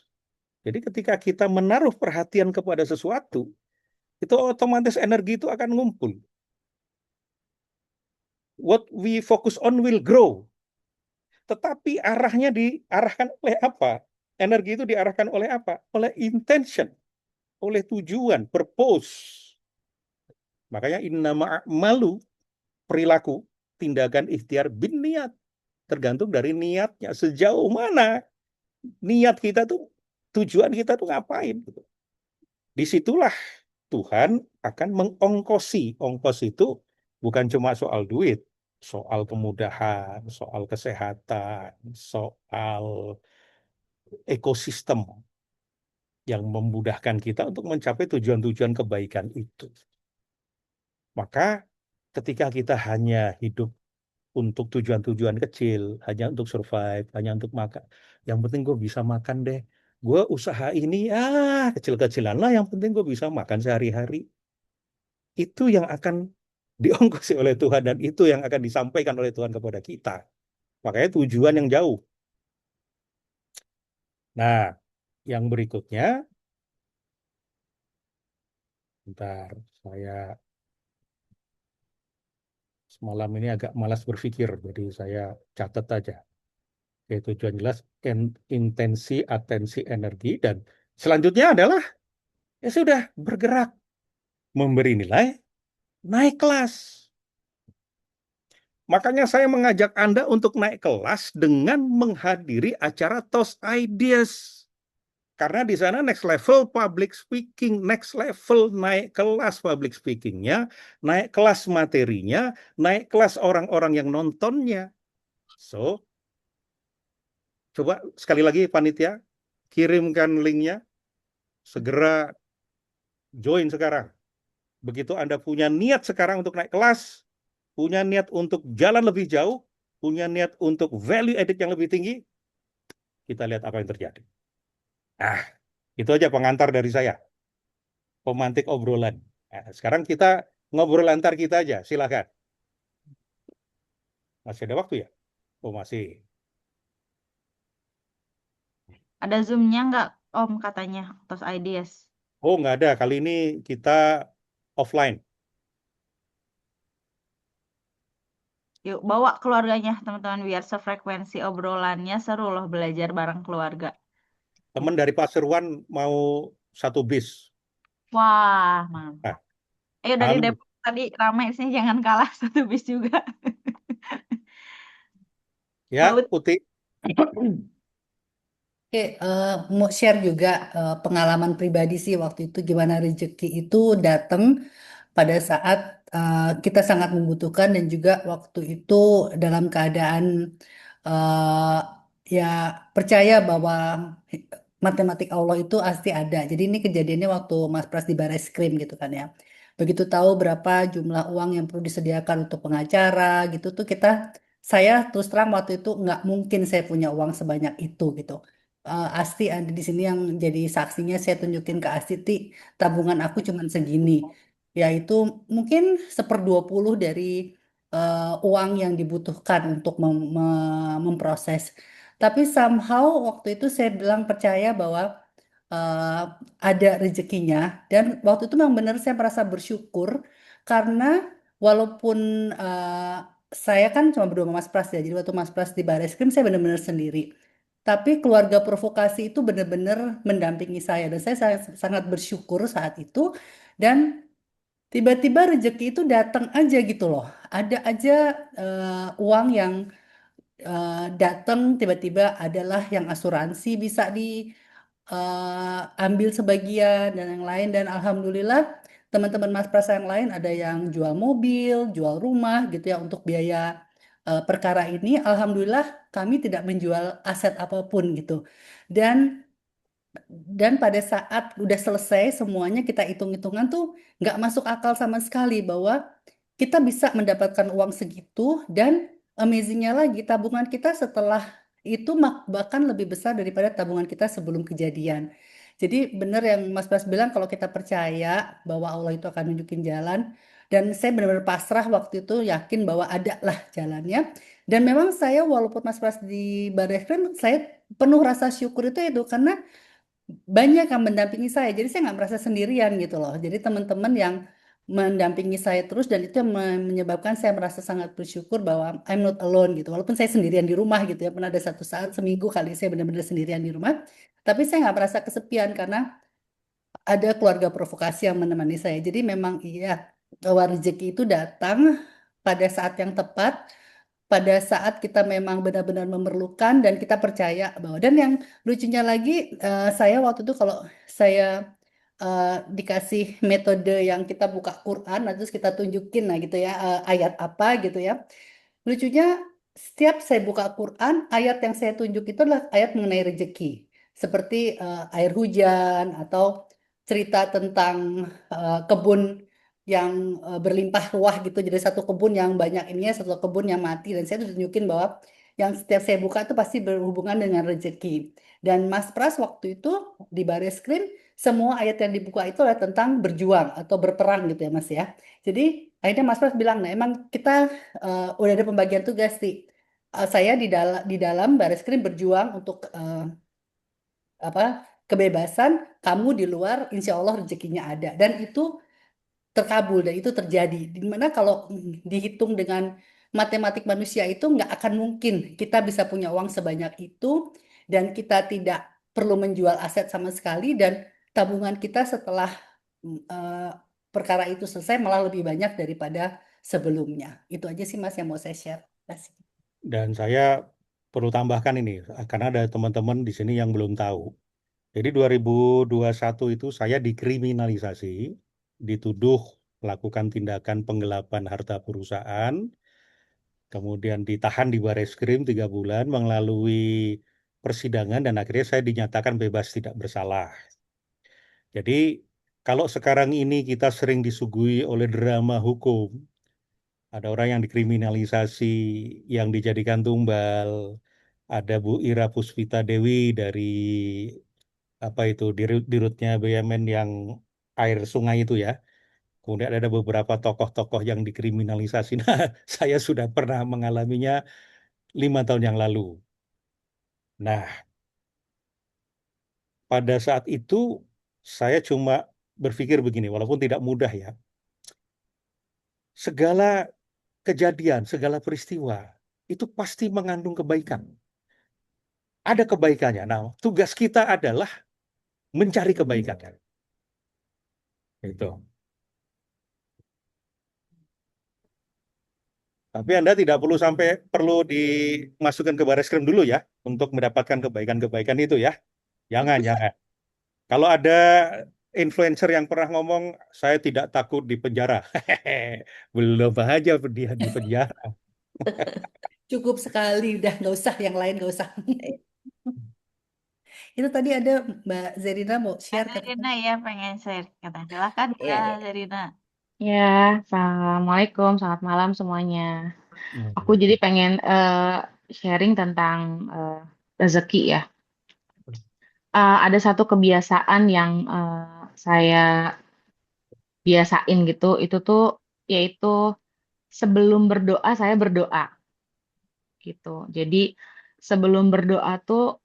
Jadi ketika kita menaruh perhatian kepada sesuatu, itu otomatis energi itu akan ngumpul. What we focus on will grow. Tetapi arahnya diarahkan oleh apa? Energi itu diarahkan oleh apa? Oleh intention, oleh tujuan, purpose. Makanya innama malu, perilaku, tindakan ikhtiar bin niat. Tergantung dari niatnya. Sejauh mana niat kita tuh, tujuan kita tuh ngapain. Disitulah Tuhan akan mengongkosi. Ongkos itu bukan cuma soal duit, soal kemudahan, soal kesehatan, soal ekosistem yang memudahkan kita untuk mencapai tujuan-tujuan kebaikan itu. Maka ketika kita hanya hidup untuk tujuan-tujuan kecil, hanya untuk survive, hanya untuk makan, yang penting gue bisa makan deh. Gue usaha ini, kecil-kecilan lah, yang penting gue bisa makan sehari-hari. Itu yang akan diongkosi oleh Tuhan dan itu yang akan disampaikan oleh Tuhan kepada kita. Makanya tujuan yang jauh. Nah, yang berikutnya, bentar, saya semalam ini agak malas berpikir, jadi saya catat aja. Oke, tujuan jelas, intensi, atensi, energi, dan selanjutnya adalah, ya sudah, bergerak, memberi nilai, naik kelas. Makanya saya mengajak Anda untuk naik kelas dengan menghadiri acara TOS Ideas. Karena di sana next level public speaking, next level naik kelas public speakingnya, naik kelas materinya, naik kelas orang-orang yang nontonnya. So, coba sekali lagi panitia, kirimkan linknya, segera join sekarang. Begitu Anda punya niat sekarang untuk naik kelas, punya niat untuk jalan lebih jauh, punya niat untuk value added yang lebih tinggi, kita lihat apa yang terjadi. Ah, itu aja pengantar dari saya. Pemantik obrolan. Nah, sekarang kita ngobrol antar kita aja, silakan. Masih ada waktu ya? Oh masih. Ada Zoom-nya nggak, Om, katanya, TOS Ideas? Oh nggak ada, kali ini kita offline. Yuk, bawa keluarganya, teman-teman, biar sefrekuensi obrolannya seru loh belajar bareng keluarga. Teman dari Pasuruan mau satu bis. Wah, mantap. Nah, Ayo dari halo. Depok tadi ramai sih, jangan kalah satu bis juga. Ya, Mbak Ut, Uti. Oke, mau share juga pengalaman pribadi sih waktu itu gimana rezeki itu datang pada saat kita sangat membutuhkan dan juga waktu itu dalam keadaan eh, ya percaya bahwa matematik Allah itu pasti ada. Jadi ini kejadiannya waktu Mas Pras di Bareskrim gitu kan ya. Begitu tahu berapa jumlah uang yang perlu disediakan untuk pengacara gitu tuh saya terus terang waktu itu nggak mungkin saya punya uang sebanyak itu gitu. Asti ada di sini yang jadi saksinya, saya tunjukin ke Asti, "Ti, tabungan aku cuman segini." Yaitu mungkin 1/20 dari uang yang dibutuhkan untuk memproses. Tapi somehow waktu itu saya bilang percaya bahwa eh, ada rezekinya, dan waktu itu memang benar saya merasa bersyukur karena walaupun saya kan cuma berdua sama Mas Pras ya, jadi waktu Mas Pras di Bareskrim saya benar-benar sendiri. Tapi keluarga provokasi itu benar-benar mendampingi saya dan saya sangat, sangat bersyukur saat itu, dan tiba-tiba rezeki itu datang aja gitu loh. Ada aja uang yang datang tiba-tiba, adalah yang asuransi bisa diambil sebagian dan yang lain, dan alhamdulillah teman-teman Mas Prasa yang lain ada yang jual mobil, jual rumah gitu ya untuk biaya perkara ini. Alhamdulillah kami tidak menjual aset apapun gitu. Dan pada saat udah selesai semuanya kita hitung-hitungan tuh nggak masuk akal sama sekali bahwa kita bisa mendapatkan uang segitu, dan amazingnya lagi tabungan kita setelah itu bahkan lebih besar daripada tabungan kita sebelum kejadian. Jadi benar yang Mas Bas bilang, kalau kita percaya bahwa Allah itu akan nunjukin jalan, dan saya benar-benar pasrah waktu itu, yakin bahwa ada lah jalannya. Dan memang saya walaupun Mas Bas di Barreskrim, saya penuh rasa syukur itu karena banyak yang mendampingi saya. Jadi saya nggak merasa sendirian gitu loh. Jadi teman-teman yang mendampingi saya terus, dan itu yang menyebabkan saya merasa sangat bersyukur bahwa I'm not alone gitu. Walaupun saya sendirian di rumah gitu ya. Pernah ada satu saat seminggu kali saya benar-benar sendirian di rumah. Tapi saya nggak merasa kesepian karena ada keluarga provokasi yang menemani saya. Jadi memang iya, bahwa rezeki itu datang pada saat yang tepat, pada saat kita memang benar-benar memerlukan dan kita percaya bahwa. Dan yang lucunya lagi, saya waktu itu kalau saya dikasih metode yang kita buka Quran, nah terus kita tunjukin nah gitu ya, ayat apa gitu ya. Lucunya, setiap saya buka Quran, ayat yang saya tunjuk itu adalah ayat mengenai rezeki. Seperti air hujan, atau cerita tentang kebun yang berlimpah ruah gitu. Jadi satu kebun yang banyak ininya, satu kebun yang mati. Dan saya tuh tunjukin bahwa yang setiap saya buka itu pasti berhubungan dengan rezeki. Dan Mas Pras waktu itu di Bareskrim, semua ayat yang dibuka itu adalah tentang berjuang atau berperang gitu ya Mas ya. Jadi akhirnya Mas Pras bilang, nah emang kita udah ada pembagian tugas sih. Saya di dalam Bareskrim berjuang untuk apa kebebasan, kamu di luar, insya Allah rezekinya ada. Dan itu terkabul dan itu terjadi. Dimana kalau dihitung dengan matematik manusia itu nggak akan mungkin kita bisa punya uang sebanyak itu, dan kita tidak perlu menjual aset sama sekali, dan tabungan kita setelah eh, perkara itu selesai malah lebih banyak daripada sebelumnya. Itu aja sih Mas yang mau saya share. Terima kasih. Dan saya perlu tambahkan ini, karena ada teman-teman di sini yang belum tahu. Jadi 2021 itu saya dikriminalisasi, dituduh melakukan tindakan penggelapan harta perusahaan, kemudian ditahan di Bareskrim 3 bulan, melalui persidangan, dan akhirnya saya dinyatakan bebas tidak bersalah. Jadi kalau sekarang ini kita sering disuguhi oleh drama hukum, ada orang yang dikriminalisasi, yang dijadikan tumbal, ada Bu Ira Puspita Dewi dari apa itu dirutnya BUMN yang air sungai itu ya. Kemudian ada beberapa tokoh-tokoh yang dikriminalisasi. Nah, saya sudah pernah mengalaminya 5 tahun yang lalu. Nah, pada saat itu saya cuma berpikir begini, walaupun tidak mudah ya. Segala kejadian, segala peristiwa itu pasti mengandung kebaikan. Ada kebaikannya. Nah, tugas kita adalah mencari kebaikannya. Itu. Tapi Anda tidak perlu dimasukkan ke Bareskrim dulu ya untuk mendapatkan kebaikan-kebaikan itu ya. Jangan, jangan. Kalau ada influencer yang pernah ngomong, saya tidak takut di penjara. Belum aja dia di penjara. Cukup sekali, udah nggak usah yang lain, nggak usah. Itu tadi ada Mbak Zerina mau share katanya. Zarina ya pengen share kata. Silakan Iya, Kak iya. Zarina. Ya, Assalamualaikum, selamat malam semuanya. Aku jadi pengen sharing tentang rezeki ya. Ada satu kebiasaan yang saya biasain gitu, itu tuh yaitu sebelum berdoa saya berdoa gitu. Jadi sebelum berdoa tuh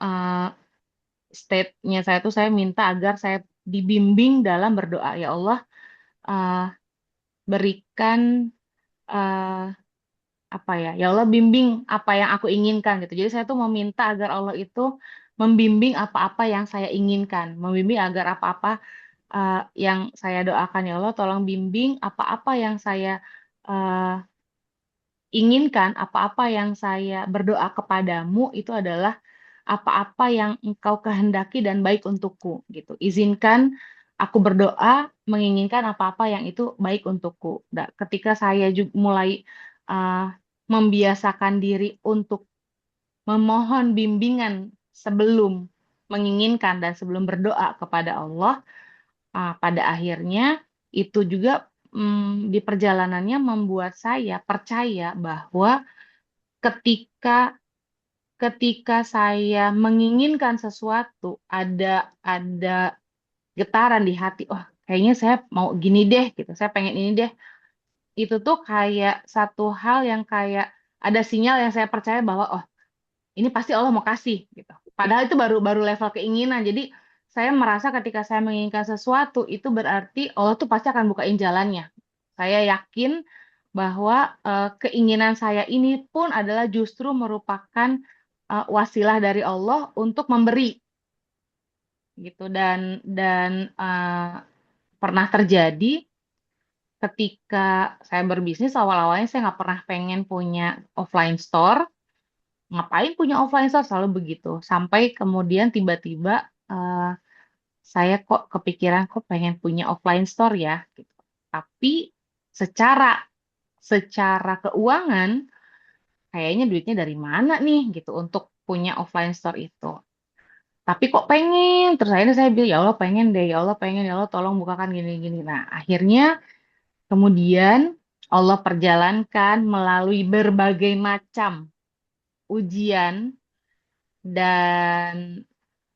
state-nya saya tuh saya minta agar saya dibimbing dalam berdoa. Ya Allah, eh, berikan eh, apa ya? Ya Allah bimbing apa yang aku inginkan gitu. Jadi saya tuh meminta agar Allah itu membimbing apa-apa yang saya inginkan, membimbing agar apa-apa yang saya doakan. Ya Allah, tolong bimbing apa-apa yang saya eh, inginkan, apa-apa yang saya berdoa kepadamu itu adalah apa-apa yang engkau kehendaki dan baik untukku gitu. Izinkan aku berdoa menginginkan apa-apa yang itu baik untukku. Ketika saya juga mulai uh, membiasakan diri untuk memohon bimbingan sebelum menginginkan dan sebelum berdoa kepada Allah, pada akhirnya itu juga di perjalanannya membuat saya percaya bahwa ketika ketika saya menginginkan sesuatu, ada getaran di hati, oh kayaknya saya mau gini deh gitu, saya pengen ini deh. Itu tuh kayak satu hal yang kayak ada sinyal yang saya percaya bahwa oh ini pasti Allah mau kasih gitu. Padahal itu baru baru level keinginan. Jadi saya merasa ketika saya menginginkan sesuatu itu berarti Allah tuh pasti akan bukain jalannya. Saya yakin bahwa keinginan saya ini pun adalah justru merupakan wasilah dari Allah untuk memberi gitu dan pernah terjadi ketika saya berbisnis awal-awalnya saya nggak pernah pengen punya offline store. Ngapain punya offline store selalu begitu sampai kemudian tiba-tiba saya kok kepikiran kok pengen punya offline store ya gitu. Tapi secara secara keuangan kayaknya duitnya dari mana nih gitu untuk punya offline store itu. Tapi kok pengen, terus akhirnya saya bilang, ya Allah pengen deh, ya Allah pengen, ya Allah tolong bukakan gini-gini. Nah, akhirnya kemudian Allah perjalankan melalui berbagai macam ujian dan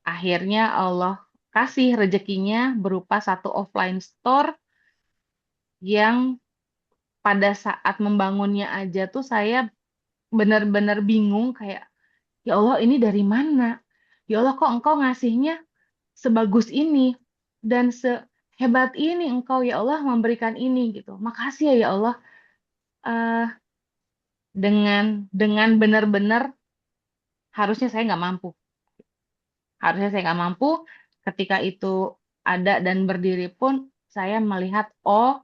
akhirnya Allah kasih rezekinya berupa satu offline store yang pada saat membangunnya aja tuh saya benar-benar bingung kayak ya Allah ini dari mana? Ya Allah kok engkau ngasihnya sebagus ini dan sehebat ini engkau ya Allah memberikan ini gitu. Makasih ya Allah. Eh, dengan benar-benar harusnya saya nggak mampu. Harusnya saya nggak mampu. Ketika itu ada dan berdiri pun saya melihat oh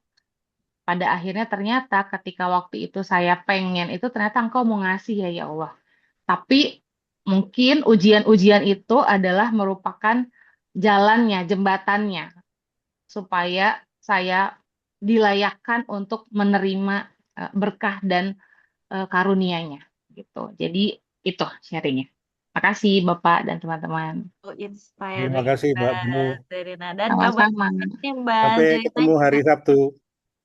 pada akhirnya ternyata ketika waktu itu saya pengen itu ternyata engkau mau ngasih ya ya Allah. Tapi mungkin ujian-ujian itu adalah merupakan jalannya, jembatannya supaya saya dilayakkan untuk menerima berkah dan karunia-Nya gitu. Jadi itu sharingnya. Makasih Bapak dan teman-teman. Oh, Terima inspiring kasih Mbak Benu. Serina. Dan kabar Sama-sama. nih Mbak Sampai Zerina ketemu hari juga Sabtu.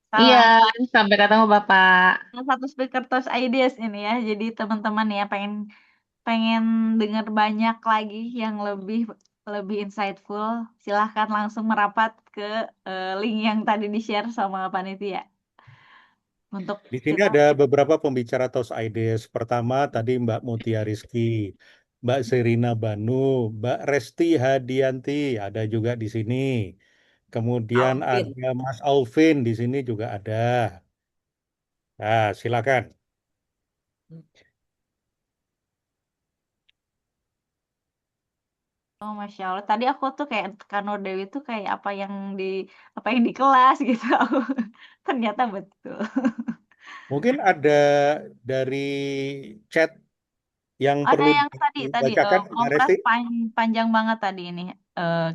Iya, salah sampai ketemu Bapak. satu speaker Toast Ideas ini ya. Jadi teman-teman ya pengen pengen dengar banyak lagi yang lebih lebih insightful, silahkan langsung merapat ke link yang tadi di-share sama panitia untuk Di sini kita. ada beberapa pembicara Tos Ideas. Pertama tadi Mbak Mutia Rizky, Mbak Serina Banu, Mbak Resti Hadianti ada juga di sini. Kemudian Alvin. ada Mas Alvin di sini juga ada. Nah, silakan. Oh, Masya Allah. Tadi aku tuh kayak Kano Dewi tuh kayak apa yang di kelas gitu. Ternyata betul. Mungkin ada dari chat yang Ada perlu yang tadi dibacakan, Mbak ngopras Resti. panjang banget tadi ini.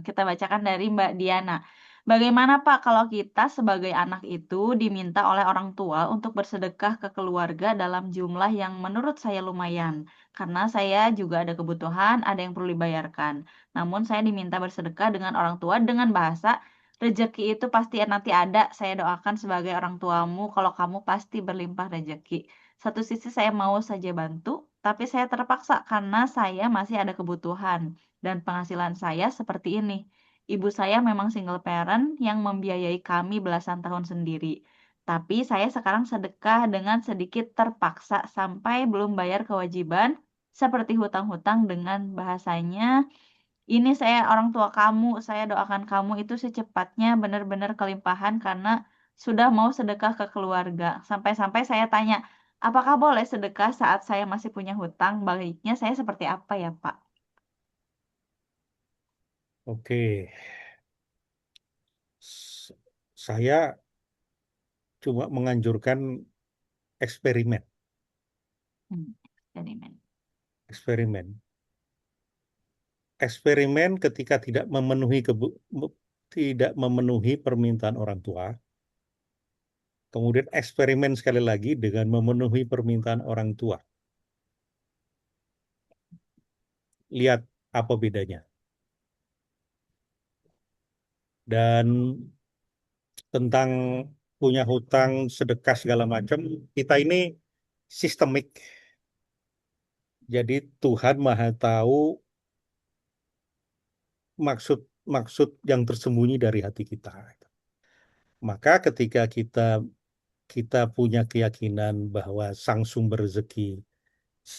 Kita bacakan dari Mbak Diana. Bagaimana Pak kalau kita sebagai anak itu diminta oleh orang tua untuk bersedekah ke keluarga dalam jumlah yang menurut saya lumayan? Karena saya juga ada kebutuhan, ada yang perlu dibayarkan. Namun saya diminta bersedekah dengan orang tua dengan bahasa rezeki itu pasti nanti ada. Saya doakan sebagai orang tuamu kalau kamu pasti berlimpah rezeki. Satu sisi saya mau saja bantu, tapi saya terpaksa karena saya masih ada kebutuhan dan penghasilan saya seperti ini. Ibu saya memang single parent yang membiayai kami belasan tahun sendiri. Tapi saya sekarang sedekah dengan sedikit terpaksa sampai belum bayar kewajiban seperti hutang-hutang dengan bahasanya, ini saya orang tua kamu, saya doakan kamu itu secepatnya benar-benar kelimpahan karena sudah mau sedekah ke keluarga. Sampai-sampai saya tanya, apakah boleh sedekah saat saya masih punya hutang? Baiknya saya seperti apa ya, Pak? Oke. S- Saya cuma menganjurkan eksperimen. Eksperimen. Eksperimen. Eksperimen ketika tidak memenuhi permintaan orang tua. Kemudian eksperimen sekali lagi dengan memenuhi permintaan orang tua. Lihat apa bedanya. Dan tentang punya hutang, sedekah segala macam, kita ini sistemik. Jadi Tuhan Maha tahu maksud yang tersembunyi dari hati kita. Maka ketika kita punya keyakinan bahwa sang sumber rezeki,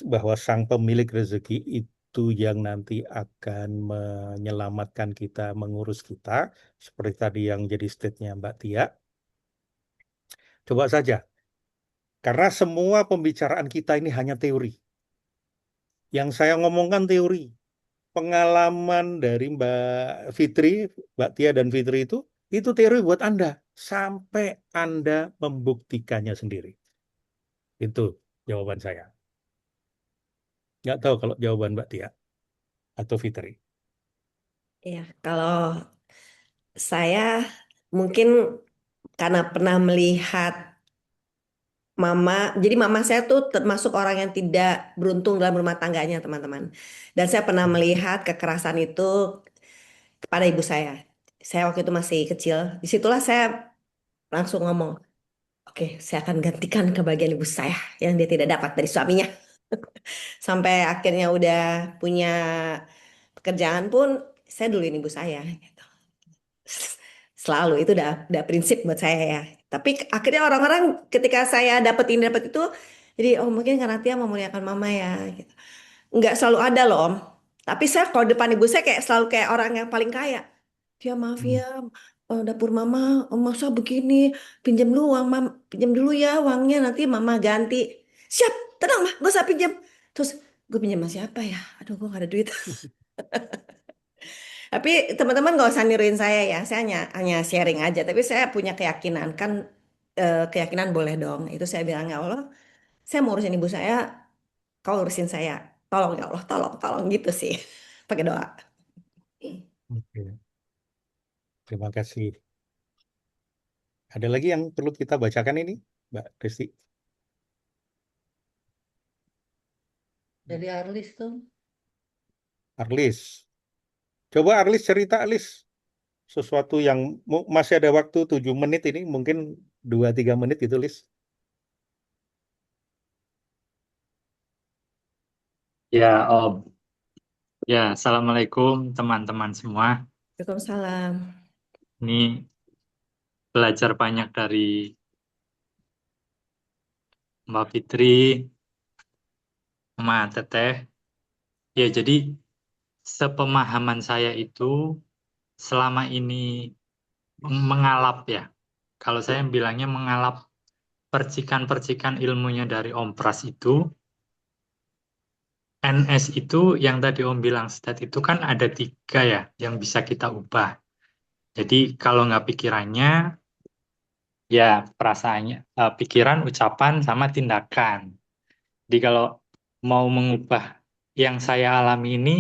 bahwa sang pemilik rezeki itu yang nanti akan menyelamatkan kita, mengurus kita, seperti tadi yang jadi state-nya Mbak Tia. Coba saja, karena semua pembicaraan kita ini hanya teori. Yang saya ngomongkan teori, pengalaman dari Mbak Fitri, Mbak Tia dan Fitri itu teori buat Anda, sampai Anda membuktikannya sendiri. Itu jawaban saya. Nggak tahu kalau jawaban Mbak Tia atau Fitri. Ya, kalau saya mungkin karena pernah melihat mama, jadi mama saya tuh termasuk orang yang tidak beruntung dalam rumah tangganya, teman-teman. Dan saya pernah melihat kekerasan itu kepada ibu saya. Saya waktu itu masih kecil. Disitulah saya langsung ngomong, oke, saya akan gantikan kebahagiaan ibu saya yang dia tidak dapat dari suaminya. Sampai akhirnya udah punya pekerjaan pun, saya duluin ibu saya, gitu. Selalu itu udah prinsip buat saya ya. Tapi akhirnya orang-orang ketika saya dapat ini dapat itu, jadi oh mungkin karena Tia memuliakan mama ya, gitu. Nggak selalu ada loh Om. Tapi saya kalau depan ibu saya kayak selalu kayak orang yang paling kaya. Dia maaf ya, dapur mama masa begini, pinjam dulu uang mam, pinjam dulu ya uangnya nanti mama ganti. Siap, tenang mah, gak usah pinjam. Terus gue pinjam sama siapa ya? Aduh, gue gak ada duit. Tapi teman-teman gak usah niruin saya ya. Saya hanya sharing aja. Tapi saya punya keyakinan kan, keyakinan boleh dong. Itu saya bilang ya Allah, saya mau urusin ibu saya, kau urusin saya. Tolong ya Allah, tolong, tolong gitu sih. Pakai doa. Oke. Terima kasih. Ada lagi yang perlu kita bacakan ini, Mbak Desti? Dari Arlis tuh. Arlis. Coba Arlis cerita, Arlis. Sesuatu yang masih ada waktu 7 menit ini, mungkin 2-3 menit gitu, Lis. Ya, Om. Ya, Assalamualaikum teman-teman semua. Waalaikumsalam. Ini belajar banyak dari Mbak Fitri, Mbak Teteh. Ya, jadi sepemahaman saya itu selama ini mengalap ya. Kalau saya bilangnya mengalap percikan-percikan ilmunya dari Om Pras itu, NS itu yang tadi Om bilang stat itu kan ada 3 ya yang bisa kita ubah. Jadi kalau nggak pikirannya, ya perasaannya, pikiran, ucapan, sama tindakan. Jadi kalau mau mengubah yang saya alami ini,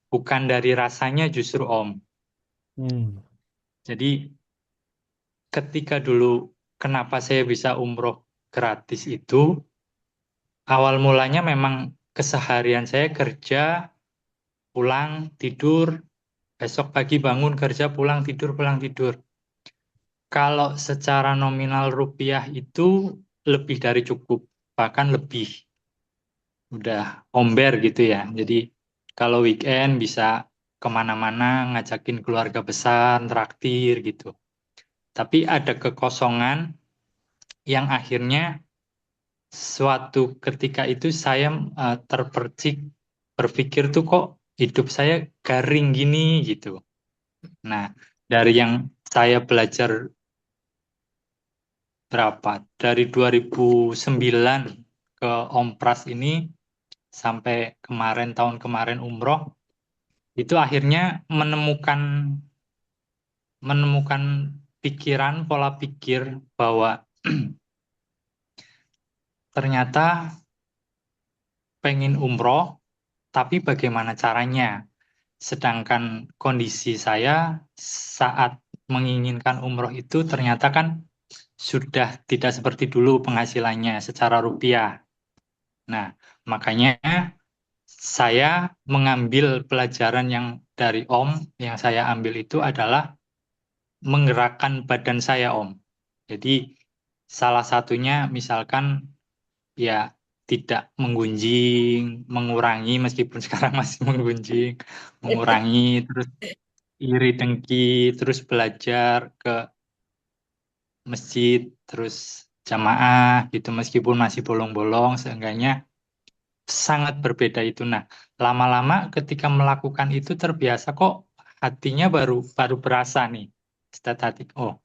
bukan dari rasanya justru Om. Jadi ketika dulu kenapa saya bisa umroh gratis itu, awal mulanya memang keseharian saya kerja, pulang, tidur, besok pagi bangun kerja, pulang, tidur. Kalau secara nominal rupiah itu lebih dari cukup, bahkan lebih. Udah omber gitu ya. Jadi kalau weekend bisa kemana-mana ngajakin keluarga besar, traktir gitu. Tapi ada kekosongan yang akhirnya suatu ketika itu saya terpercik berpikir tuh kok hidup saya garing gini gitu. Nah, dari yang saya belajar dari 2009 ke Ompras ini sampai tahun kemarin umroh, itu akhirnya menemukan pikiran, pola pikir bahwa ternyata pengen umroh, tapi bagaimana caranya? Sedangkan kondisi saya saat menginginkan umroh itu ternyata kan sudah tidak seperti dulu penghasilannya secara rupiah. Nah, makanya saya mengambil pelajaran yang dari Om, yang saya ambil itu adalah menggerakkan badan saya, Om. Jadi salah satunya misalkan ya tidak menggunjing, mengurangi meskipun sekarang masih menggunjing, mengurangi, terus iri dengki, terus belajar ke masjid, terus jamaah gitu meskipun masih bolong-bolong, seenggaknya sangat berbeda itu. Nah, lama-lama ketika melakukan itu terbiasa kok hatinya baru berasa nih, statik. Oh,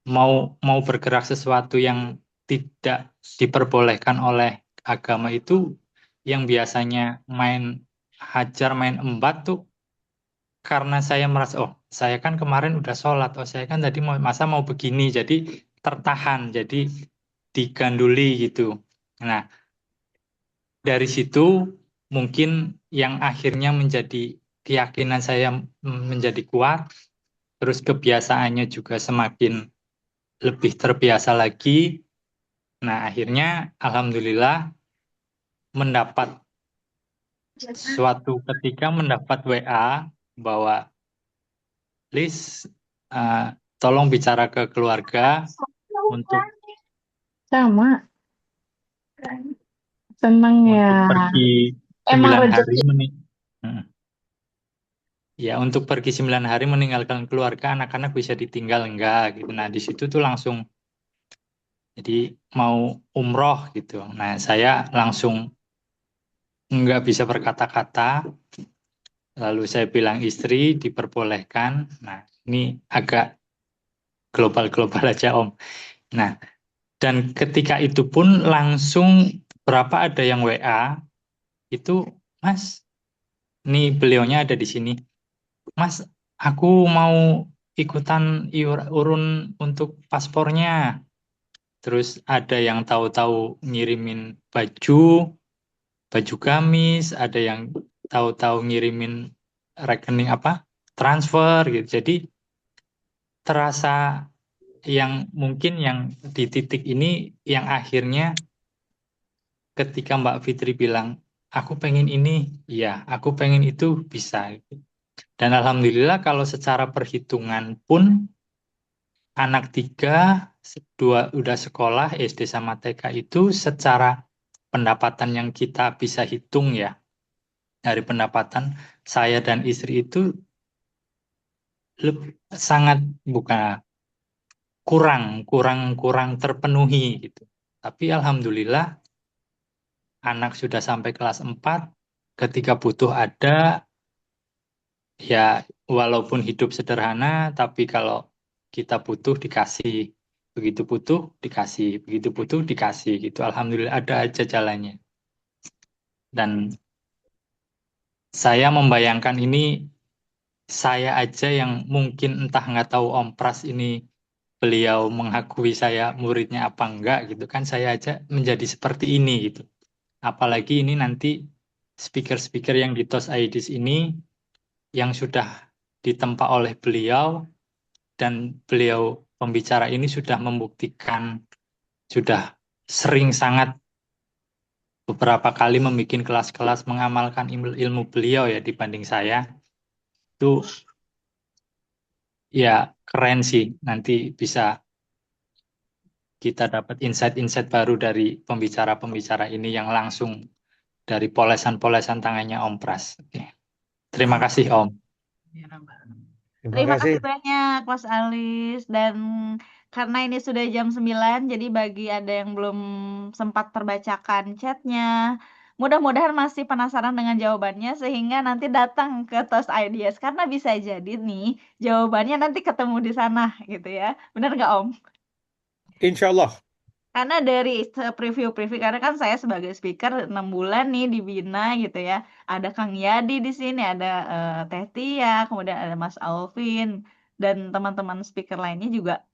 mau bergerak sesuatu yang tidak diperbolehkan oleh agama itu, yang biasanya main hajar, main embat tuh, karena saya merasa, oh saya kan kemarin udah sholat, oh saya kan tadi mau begini, jadi tertahan, jadi diganduli gitu. Nah, dari situ mungkin yang akhirnya menjadi keyakinan saya menjadi kuat, terus kebiasaannya juga semakin lebih terbiasa lagi. Nah, akhirnya alhamdulillah suatu ketika mendapat WA bahwa Liz, tolong bicara ke keluarga untuk Sama, seneng ya. pergi Emang 9 hari rezeki. Ya, untuk pergi 9 hari meninggalkan keluarga, anak-anak bisa ditinggal enggak gitu. Nah, di situ tuh langsung jadi mau umroh gitu. Nah, saya langsung enggak bisa berkata-kata. Lalu saya bilang istri diperbolehkan. Nah, ini agak global-global aja Om. Nah, dan ketika itu pun langsung berapa ada yang WA itu, Mas, ini beliaunya ada di sini. Mas, aku mau ikutan urun untuk paspornya. Terus ada yang tahu-tahu ngirimin baju gamis, ada yang tahu-tahu ngirimin rekening transfer gitu. Jadi terasa yang mungkin yang di titik ini yang akhirnya ketika Mbak Fitri bilang, aku pengen ini, ya aku pengen itu bisa. Dan alhamdulillah kalau secara perhitungan pun anak 3, 2 udah sekolah, SD sama TK itu secara pendapatan yang kita bisa hitung ya, dari pendapatan saya dan istri itu sangat kurang terpenuhi gitu. Tapi alhamdulillah anak sudah sampai kelas 4, ketika butuh ada, ya walaupun hidup sederhana, tapi kalau kita butuh dikasih, begitu butuh dikasih, begitu butuh dikasih gitu. Alhamdulillah ada aja jalannya. Dan saya membayangkan ini, saya aja yang mungkin entah nggak tahu Om Pras ini beliau mengakui saya muridnya apa enggak gitu kan, saya aja menjadi seperti ini gitu. Apalagi ini nanti speaker-speaker yang di TOS Aidis ini yang sudah ditempa oleh beliau, dan beliau pembicara ini sudah membuktikan, sudah sering sangat beberapa kali membuat kelas-kelas mengamalkan ilmu beliau ya dibanding saya. Itu ya keren sih, nanti bisa kita dapat insight-insight baru dari pembicara-pembicara ini yang langsung dari polesan-polesan tangannya Om Pras. Oke. Terima kasih Om. Terima kasih banyak Mas Alis, dan Karena ini sudah jam 9, jadi bagi ada yang belum sempat terbacakan chatnya, mudah-mudahan masih penasaran dengan jawabannya sehingga nanti datang ke Toast Ideas. Karena bisa jadi nih, jawabannya nanti ketemu di sana gitu ya. Benar nggak, Om? Insya Allah. Karena dari preview-preview, karena kan saya sebagai speaker 6 bulan nih di Bina gitu ya. Ada Kang Yadi di sini, ada Teh Tia, kemudian ada Mas Alvin, dan teman-teman speaker lainnya juga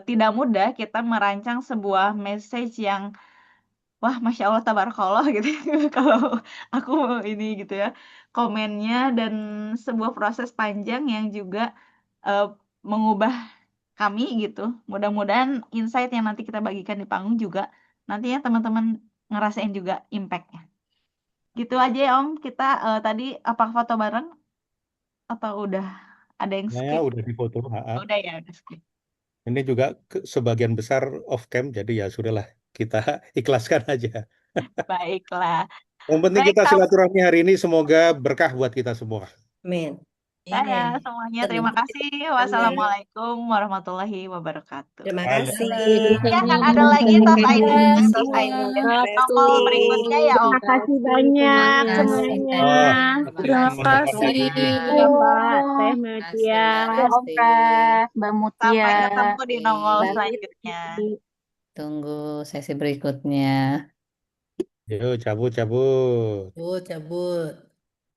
tidak mudah kita merancang sebuah message yang, wah Masya Allah, tabarakallah gitu ya. Kalau aku ini gitu ya, komennya dan sebuah proses panjang yang juga eh, mengubah kami gitu. Mudah-mudahan insight yang nanti kita bagikan di panggung juga nantinya teman-teman ngerasain juga impact-nya. Gitu aja ya Om, kita tadi apa foto bareng atau udah ada yang Ya, skip? udah difoto. Ha-ha. Udah ya, udah skip. Ini juga sebagian besar off cam, jadi ya sudahlah kita ikhlaskan aja. Baiklah. Yang penting Baik, kita silaturahmi hari ini semoga berkah buat kita semua. Amin. saya Amin. semuanya Terima terima kasih. Wassalamualaikum warahmatullahi wabarakatuh. Terima Waalaikumsalam. kasih. Nanti akan ada lagi Toast Ideas, Toast Ideas nongol berikutnya ya Om. Terima kasih banyak Terima kasih, semuanya. Teh. Terima Terima kasih kasih. Mbak Teh Terima kasih, Mutia, Mbak Om Esti. Pres. Mbak Mutia, Sampai ketemu di nongol Mbak selanjutnya. Liti. Tunggu sesi berikutnya. Yuk, cabut, cabut. Cabut, cabut.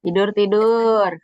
Tidur-tidur.